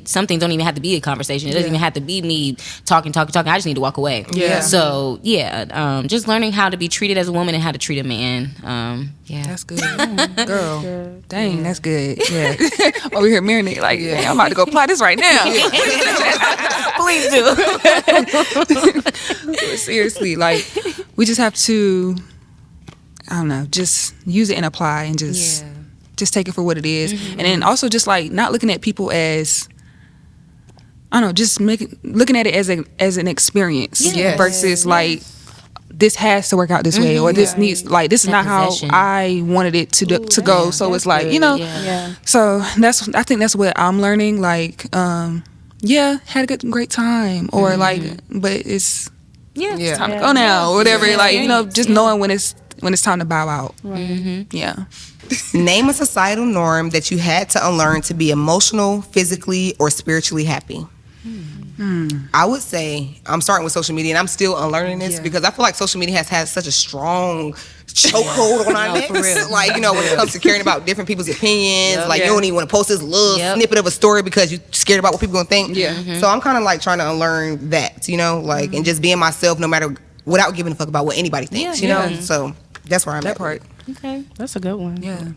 some things don't even have to be a conversation. It doesn't even have to be me talking. I just need to walk away. So just learning how to be treated as a woman and how to treat a man. That's good. Girl, dang, that's good. Yeah. Over here marinating, like, I'm about to go apply this right now. Please do. Seriously, like, we just have to, I don't know, just use it and apply, and just take it for what it is. And then also just, like, not looking at people as, I don't know, just looking at it as an experience versus like, this has to work out this way, or this needs, like, this is not possession. how I wanted it to go. So it's like, you know, so I think that's what I'm learning. Like, had a great time, or like, but it's time to go now, or whatever. Like, you know, just knowing when it's time to bow out. Yeah. Name a societal norm that you had to unlearn to be emotional, physically, or spiritually happy. I would say, I'm starting with social media, and I'm still unlearning this because I feel like social media has had such a strong chokehold on our necks. Like, you know, when it comes to caring about different people's opinions, like, you don't even want to post this little snippet of a story because you're scared about what people gonna think. So I'm kind of like trying to unlearn that, you know, like, and just being myself, no matter, without giving a fuck about what anybody thinks, you know. So that's where I'm at. Part. Okay, that's a good one. Yeah.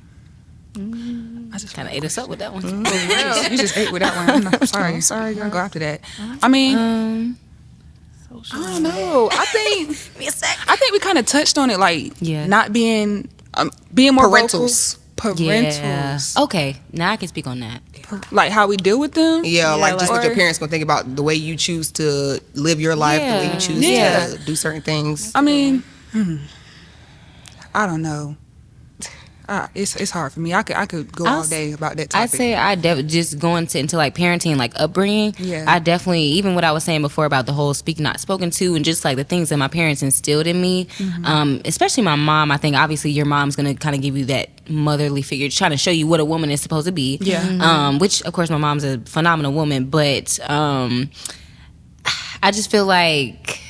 I just kind of ate us up with that one. You just ate with that one. I'm sorry. I'll go after that. I mean, I don't know. I think we kind of touched on it, like, not being more Parentals. vocal. Parentals. Okay, now I can speak on that. Like, how we deal with them. Like, just what your parents gonna think about the way you choose to live your life, the way you choose to do certain things. I mean, I don't know. It's hard for me. I could go all day about that topic. I'd say just going into like parenting, like upbringing. I definitely, even what I was saying before about the whole speak not spoken to, and just like the things that my parents instilled in me, especially my mom. I think obviously your mom's gonna kind of give you that motherly figure, trying to show you what a woman is supposed to be. Which of course my mom's a phenomenal woman, but I just feel like.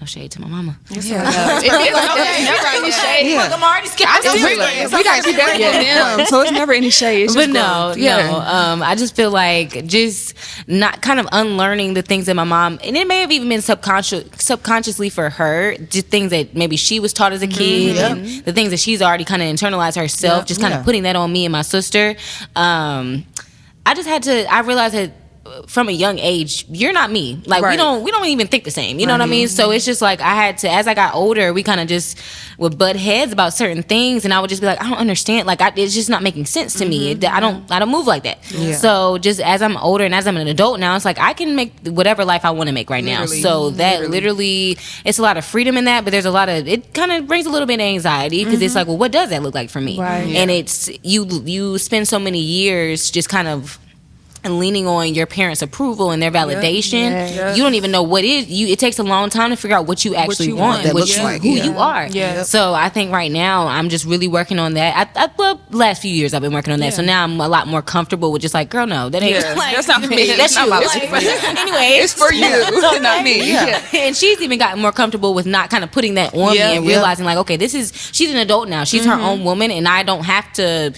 No shade to my mama. It is never any shade. Look, I'm already scared. We got to be better than them, so it's never any shade. It's But just no. I just feel like just not kind of unlearning the things that my mom, and it may have even been subconsciously for her, just things that maybe she was taught as a kid, and the things that she's already kind of internalized herself, just kind of putting that on me and my sister. I realized that from a young age, you're not me. Like we don't even think the same. You know what I mean? So it's just like I had to, as I got older, we kind of just would butt heads about certain things, and I would just be like, I don't understand. Like it's just not making sense to me. I don't move like that. Yeah. So just as I'm older and as I'm an adult now, it's like I can make whatever life I want to make right now. So that literally, it's a lot of freedom in that, but there's a lot of, it kind of brings a little bit of anxiety because it's like, well, what does that look like for me? Right. And it's you spend so many years just kind of and leaning on your parents' approval and their validation. You don't even know what it takes a long time to figure out what you actually want and who you are. So I think right now I'm just really working on that. Well, last few years I've been working on that. So now I'm a lot more comfortable with just like, girl, no, that ain't that's not for me. That's not you. my life. Anyway, it's for you, not me. And she's even gotten more comfortable with not kind of putting that on me and realizing like, okay, she's an adult now. She's her own woman, and I don't have to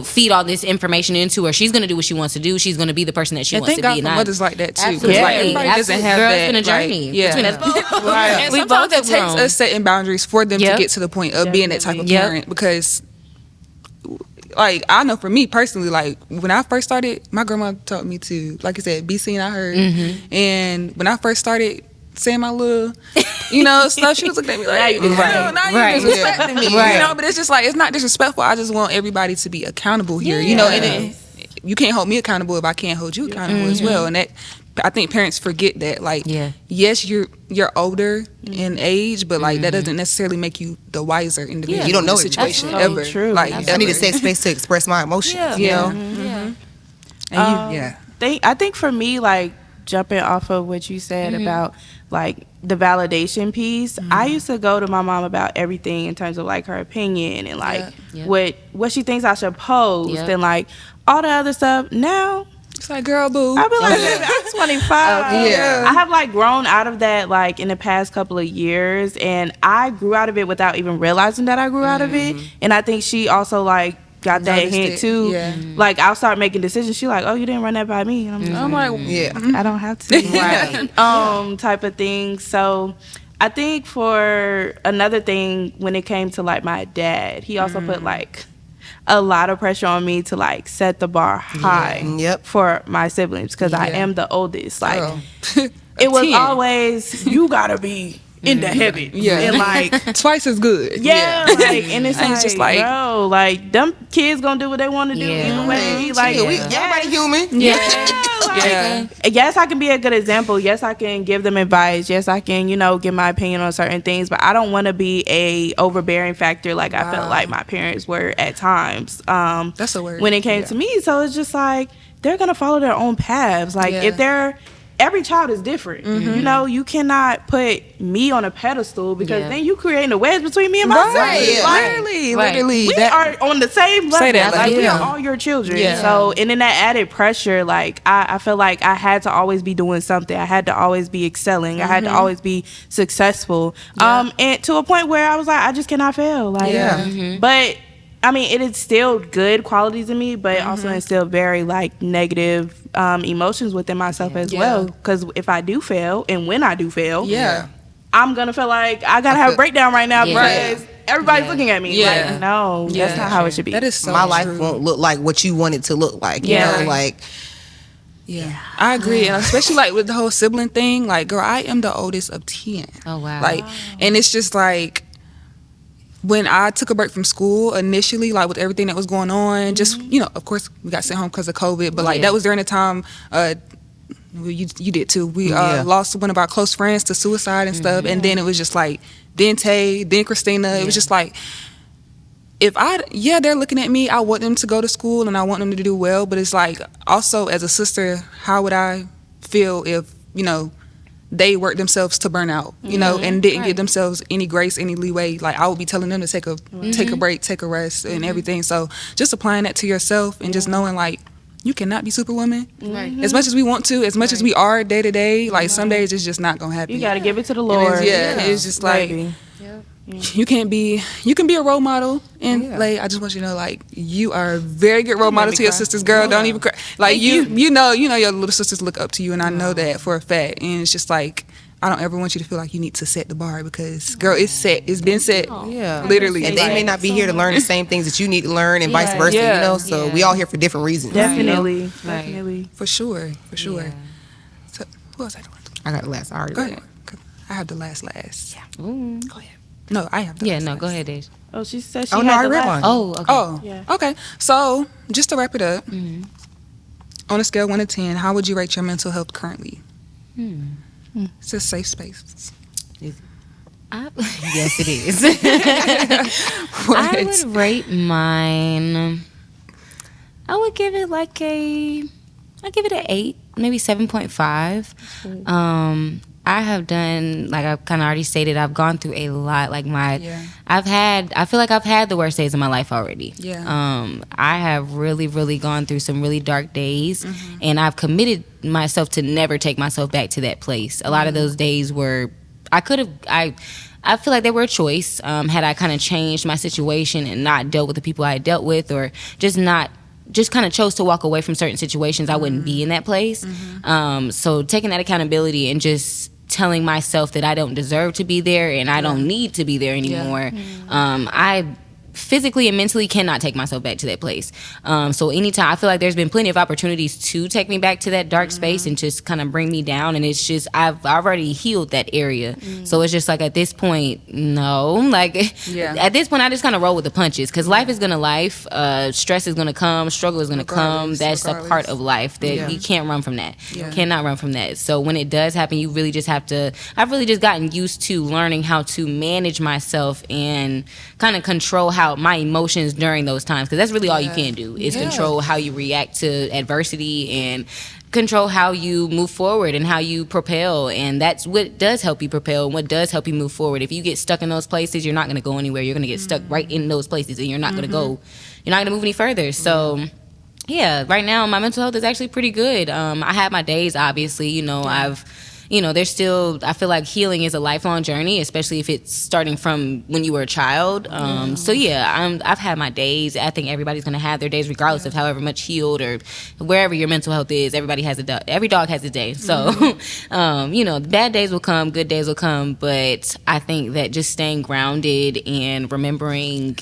feed all this information into her. She's going to do what she wants to do. She's going to be the person that she wants to be. Thank God for mothers like that, too. Absolutely. Like, everybody doesn't have that. It's been a journey between us both. Right. And sometimes it takes us setting boundaries for them to get to the point of being that type of parent. Because, like, I know for me personally, like, when I first started, my grandma taught me to, like I said, be seen, I heard. And when I first started saying my little, stuff, she was looking at me like, you disrespecting me, but it's just like, it's not disrespectful. I just want everybody to be accountable here, and you can't hold me accountable if I can't hold you accountable as well. And that, I think parents forget that, like, yes, you're older in age, but like that doesn't necessarily make you the wiser individual. You don't know the situation ever. True. Like, I need a safe space to express my emotions. And I think for me, like, jumping off of what you said about like the validation piece, I used to go to my mom about everything in terms of like her opinion and like what she thinks I should post and like all the other stuff. Now it's like, girl, boo. I be like, baby, I'm 25. I have like grown out of that like in the past couple of years, and I grew out of it without even realizing that I grew out of it. And I think she also like got that hint too. Like I'll start making decisions. She like, oh, you didn't run that by me, and I'm like, I don't have to. Type of thing. So I think for another thing, when it came to like my dad, he also put like a lot of pressure on me to like set the bar high for my siblings because I am the oldest. Like it was always, you gotta be in the heaven, and like twice as good, like, and it's like, just like, bro, like them kids gonna do what they want to do either way. Like, everybody human, yes, I can be a good example. Yes, I can give them advice. Yes, I can, give my opinion on certain things. But I don't want to be a overbearing factor like I felt like my parents were at times. That's a word. When it came to me, so it's just like they're gonna follow their own paths. Like if they're every child is different. You cannot put me on a pedestal because then you creating a wedge between me and my son. Literally. We are on the same level. Like we are all your children. So, and then that added pressure, like I feel like I had to always be doing something. I had to always be excelling. I had to always be successful. And to a point where I was like, I just cannot fail. Like, but I mean, it instilled good qualities in me, but also instilled very like negative emotions within myself as well. Because if I do fail, and when I do fail, I'm gonna feel like I gotta have a breakdown right now because everybody's looking at me. Like, no, that's not how it should be. That is so my true. life won't look like what you want it to look like. You know, like. I agree, and especially like with the whole sibling thing. Like, girl, I am the oldest of 10. Oh wow! Like, and it's just like, when I took a break from school initially, like with everything that was going on, just, of course we got sent home because of COVID, but like that was during the time, you did too. We lost one of our close friends to suicide and stuff, and then it was just like, then Tay, then Christina, it was just like, they're looking at me, I want them to go to school and I want them to do well, but it's like, also as a sister, how would I feel if, they worked themselves to burn out, and didn't give themselves any grace, any leeway. Like, I would be telling them to take a break, take a rest, and everything. So just applying that to yourself and just knowing, like, you cannot be Superwoman. Right. As much as we want to, as much as we are day to day, like some days it's just not gonna happen. You got to give it to the Lord. It's just like you can be a role model, and like I just want you to know, like you are a very good role model to your sisters, girl. Don't even cry. Like you know your little sisters look up to you, and I know that for a fact. And it's just like I don't ever want you to feel like you need to set the bar, because girl, it's set. It's been set. Literally. And they may not be here to learn the same things that you need to learn, and vice versa. You know, so we all here for different reasons. Definitely. Definitely. For sure. Yeah. So who else I doing? I got the last. I already Go read ahead. I have the last. Yeah. Ooh. Go ahead. No, I have the last. Go ahead, Dej. Oh, she said she Oh, had no, I the read last- one. Oh, okay. Oh, Yeah. okay. So just to wrap it up, on a scale of 1 to 10, how would you rate your mental health currently? It's a safe space. Yes, it is. I would rate mine. I would give it like I'd give it an 8, maybe 7.5. I have done, like I've kind of already stated, I've gone through a lot. Like I feel like I've had the worst days of my life already. Yeah. I have really, really gone through some really dark days, and I've committed myself to never take myself back to that place. A lot of those days were, I feel like they were a choice. Had I kind of changed my situation and not dealt with the people I had dealt with, or just kind of chose to walk away from certain situations, I wouldn't be in that place. So taking that accountability and just telling myself that I don't deserve to be there and I don't need to be there anymore. I physically and mentally cannot take myself back to that place. So anytime, I feel like there's been plenty of opportunities to take me back to that dark space and just kind of bring me down, and it's just I've already healed that area. So it's just like at this point, no, like at this point I just kind of roll with the punches, because life is gonna life. Stress is gonna come, struggle is gonna come. That's a part of life that you can't run from that. Cannot run from that. So when it does happen, you really just have to, I've really just gotten used to learning how to manage myself and kind of control how my emotions during those times, because that's really all you can do is control how you react to adversity and control how you move forward and how you propel. And that's what does help you propel and what does help you move forward. If you get stuck in those places, you're not going to go anywhere. You're going to get stuck right in those places, and you're not going to go, you're not going to move any further. So yeah, right now my mental health is actually pretty good. I have my days, obviously, there's still, I feel like healing is a lifelong journey, especially if it's starting from when you were a child. So yeah, I've had my days. I think everybody's going to have their days regardless of however much healed or wherever your mental health is. Everybody has every dog has a day. So, bad days will come, good days will come. But I think that just staying grounded and remembering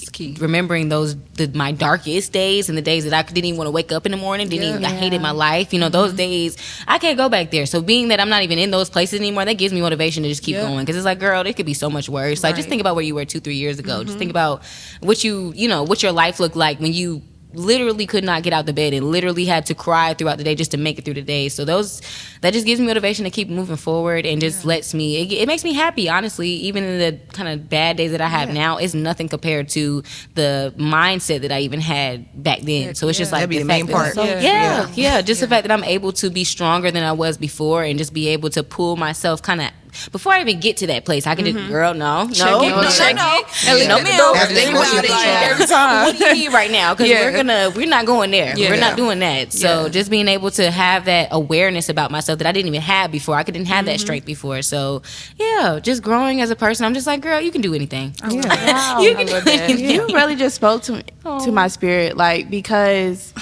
my darkest days and the days that I didn't even want to wake up in the morning, I hated my life. Those days, I can't go back there. So being that I'm not even in those places anymore, that gives me motivation to just keep going, because it's like, girl, it could be so much worse. Like, just think about where you were 2-3 years ago. Just think about what what your life looked like when you literally could not get out the bed and literally had to cry throughout the day just to make it through the day. So that just gives me motivation to keep moving forward, and just lets me, it makes me happy, honestly. Even in the kind of bad days that I have now, it's nothing compared to the mindset that I even had back then. So it's just like that'd be the main part. Just the fact fact that I'm able to be stronger than I was before, and just be able to pull myself kind of, before I even get to that place, I can just, girl, no. And think about it every time. What do you need right now? Because we're not going there. We're not doing that. So just being able to have that awareness about myself that I didn't even have before. I didn't have that strength before. So just growing as a person, I'm just like, girl, you can do anything. Wow. You can do anything. You really just spoke to my spirit, like, because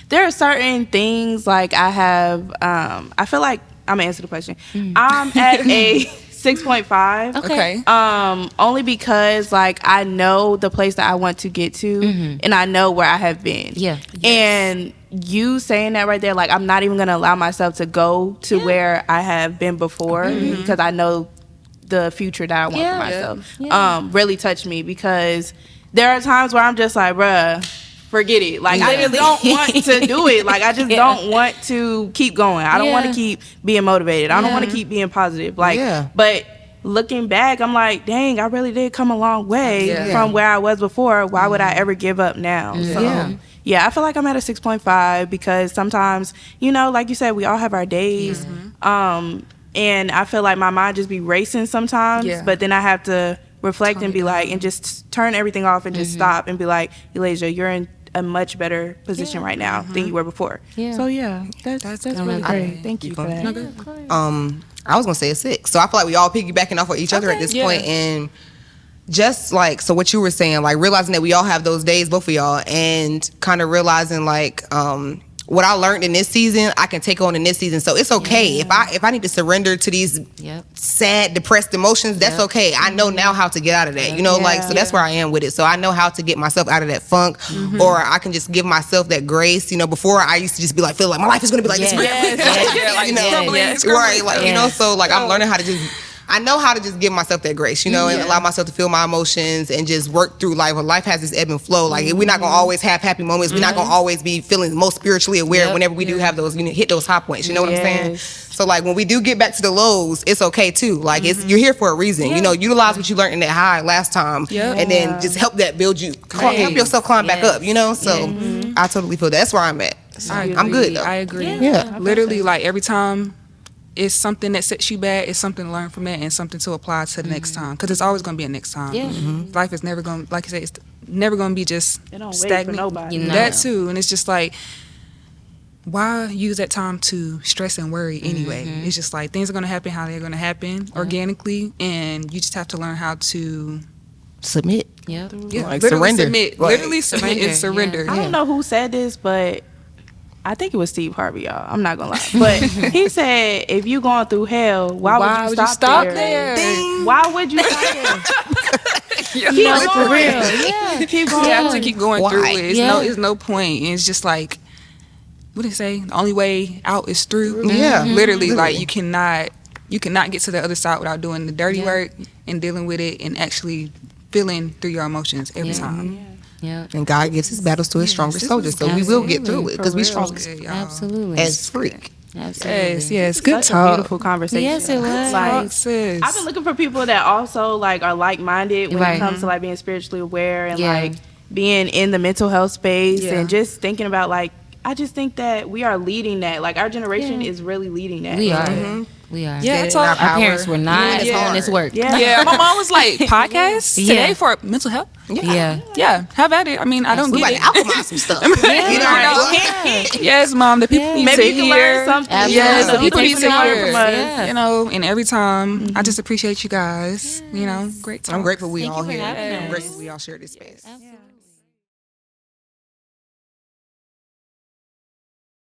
there are certain things, like I have, I feel like, I'm gonna answer the question. I'm at a 6.5. Okay. Only because, like, I know the place that I want to get to, and I know where I have been. Yeah. And you saying that right there, like, I'm not even gonna allow myself to go to where I have been before, because I know the future that I want for myself. Really touched me, because there are times where I'm just like, bruh, forget it. Like, I just don't want to do it. Like, I just don't want to keep going. I don't want to keep being motivated. I don't want to keep being positive. Like, but looking back, I'm like, dang, I really did come a long way from where I was before. Why would I ever give up now? So, I feel like I'm at a 6.5, because sometimes, like you said, we all have our days. And I feel like my mind just be racing sometimes, but then I have to reflect and be like, and just turn everything off and just stop and be like, Elijah, you're in a much better position right now than you were before. Yeah. So yeah, that's really great. Thank you for that. I was gonna say a 6. So I feel like we all piggybacking off of each other at this point, and just like, so what you were saying, like realizing that we all have those days, both of y'all, and kind of realizing like what I learned in this season, I can take on in this season. So it's okay if I need to surrender to these sad, depressed emotions. That's okay. I know now how to get out of that. You know, like, so that's where I am with it. So I know how to get myself out of that funk, or I can just give myself that grace. You know, before I used to just be like, feel like my life is gonna be like this. Like, you know, right? Like, you know, so like I'm learning how to just. I know how to just give myself that grace, you know, and allow myself to feel my emotions and just work through life. Well, life has this ebb and flow. Like, we're not going to always have happy moments. We're not going to always be feeling most spiritually aware whenever we do have those, you know, hit those high points. You know what I'm saying? So, like, when we do get back to the lows, it's okay, too. Like, it's you're here for a reason. You know, utilize what you learned in that high last time and then just help that build you. Help yourself climb back up, you know? So, I totally feel that's where I'm at. So, I'm good, though. I agree. Yeah. Literally, like, every time it's something that sets you back, it's something to learn from it and something to apply to the next time, because it's always going to be a next time. Life is never going to, like I said, it's never going to be just stagnant. Wait for nobody. That too. And it's just like, why use that time to stress and worry anyway? It's just like, things are going to happen how they're going to happen organically, and you just have to learn how to submit. Like, literally surrender. submit. Like, Literally submit and surrender. I don't know who said this, but I think it was Steve Harvey, y'all. I'm not gonna lie, but he said, "If you going through hell, why would you stop there? Why would you stop there? You know, for real. Keep going. You have to keep going through it. It's no point. And it's just like, what did it say? The only way out is through. Literally, like you cannot get to the other side without doing the dirty work and dealing with it and actually feeling through your emotions every time. And God gives his battles to his strongest soldiers, so we will get through it because we strong Absolutely. as freak. Absolutely. Yes, good Such talk. a beautiful conversation. Yes, it was. Like, I've been looking for people that also like are like-minded when it comes to like being spiritually aware and like being in the mental health space and just thinking about like, I just think that we are leading that. Like our generation is really leading that. We are. We are. Yeah, our parents were not on this work. Yeah, my mom was like, podcast today for mental health? Yeah, have at it. I mean, I don't get it. Alchemize some stuff. Yes, mom, the people need to Maybe you hear. learn something. Yes, the people need to hear. Yeah. You know, and every time, I just appreciate you guys. You know, great talk. I'm grateful we all you for here. having I'm us. grateful we all share this space. Absolutely.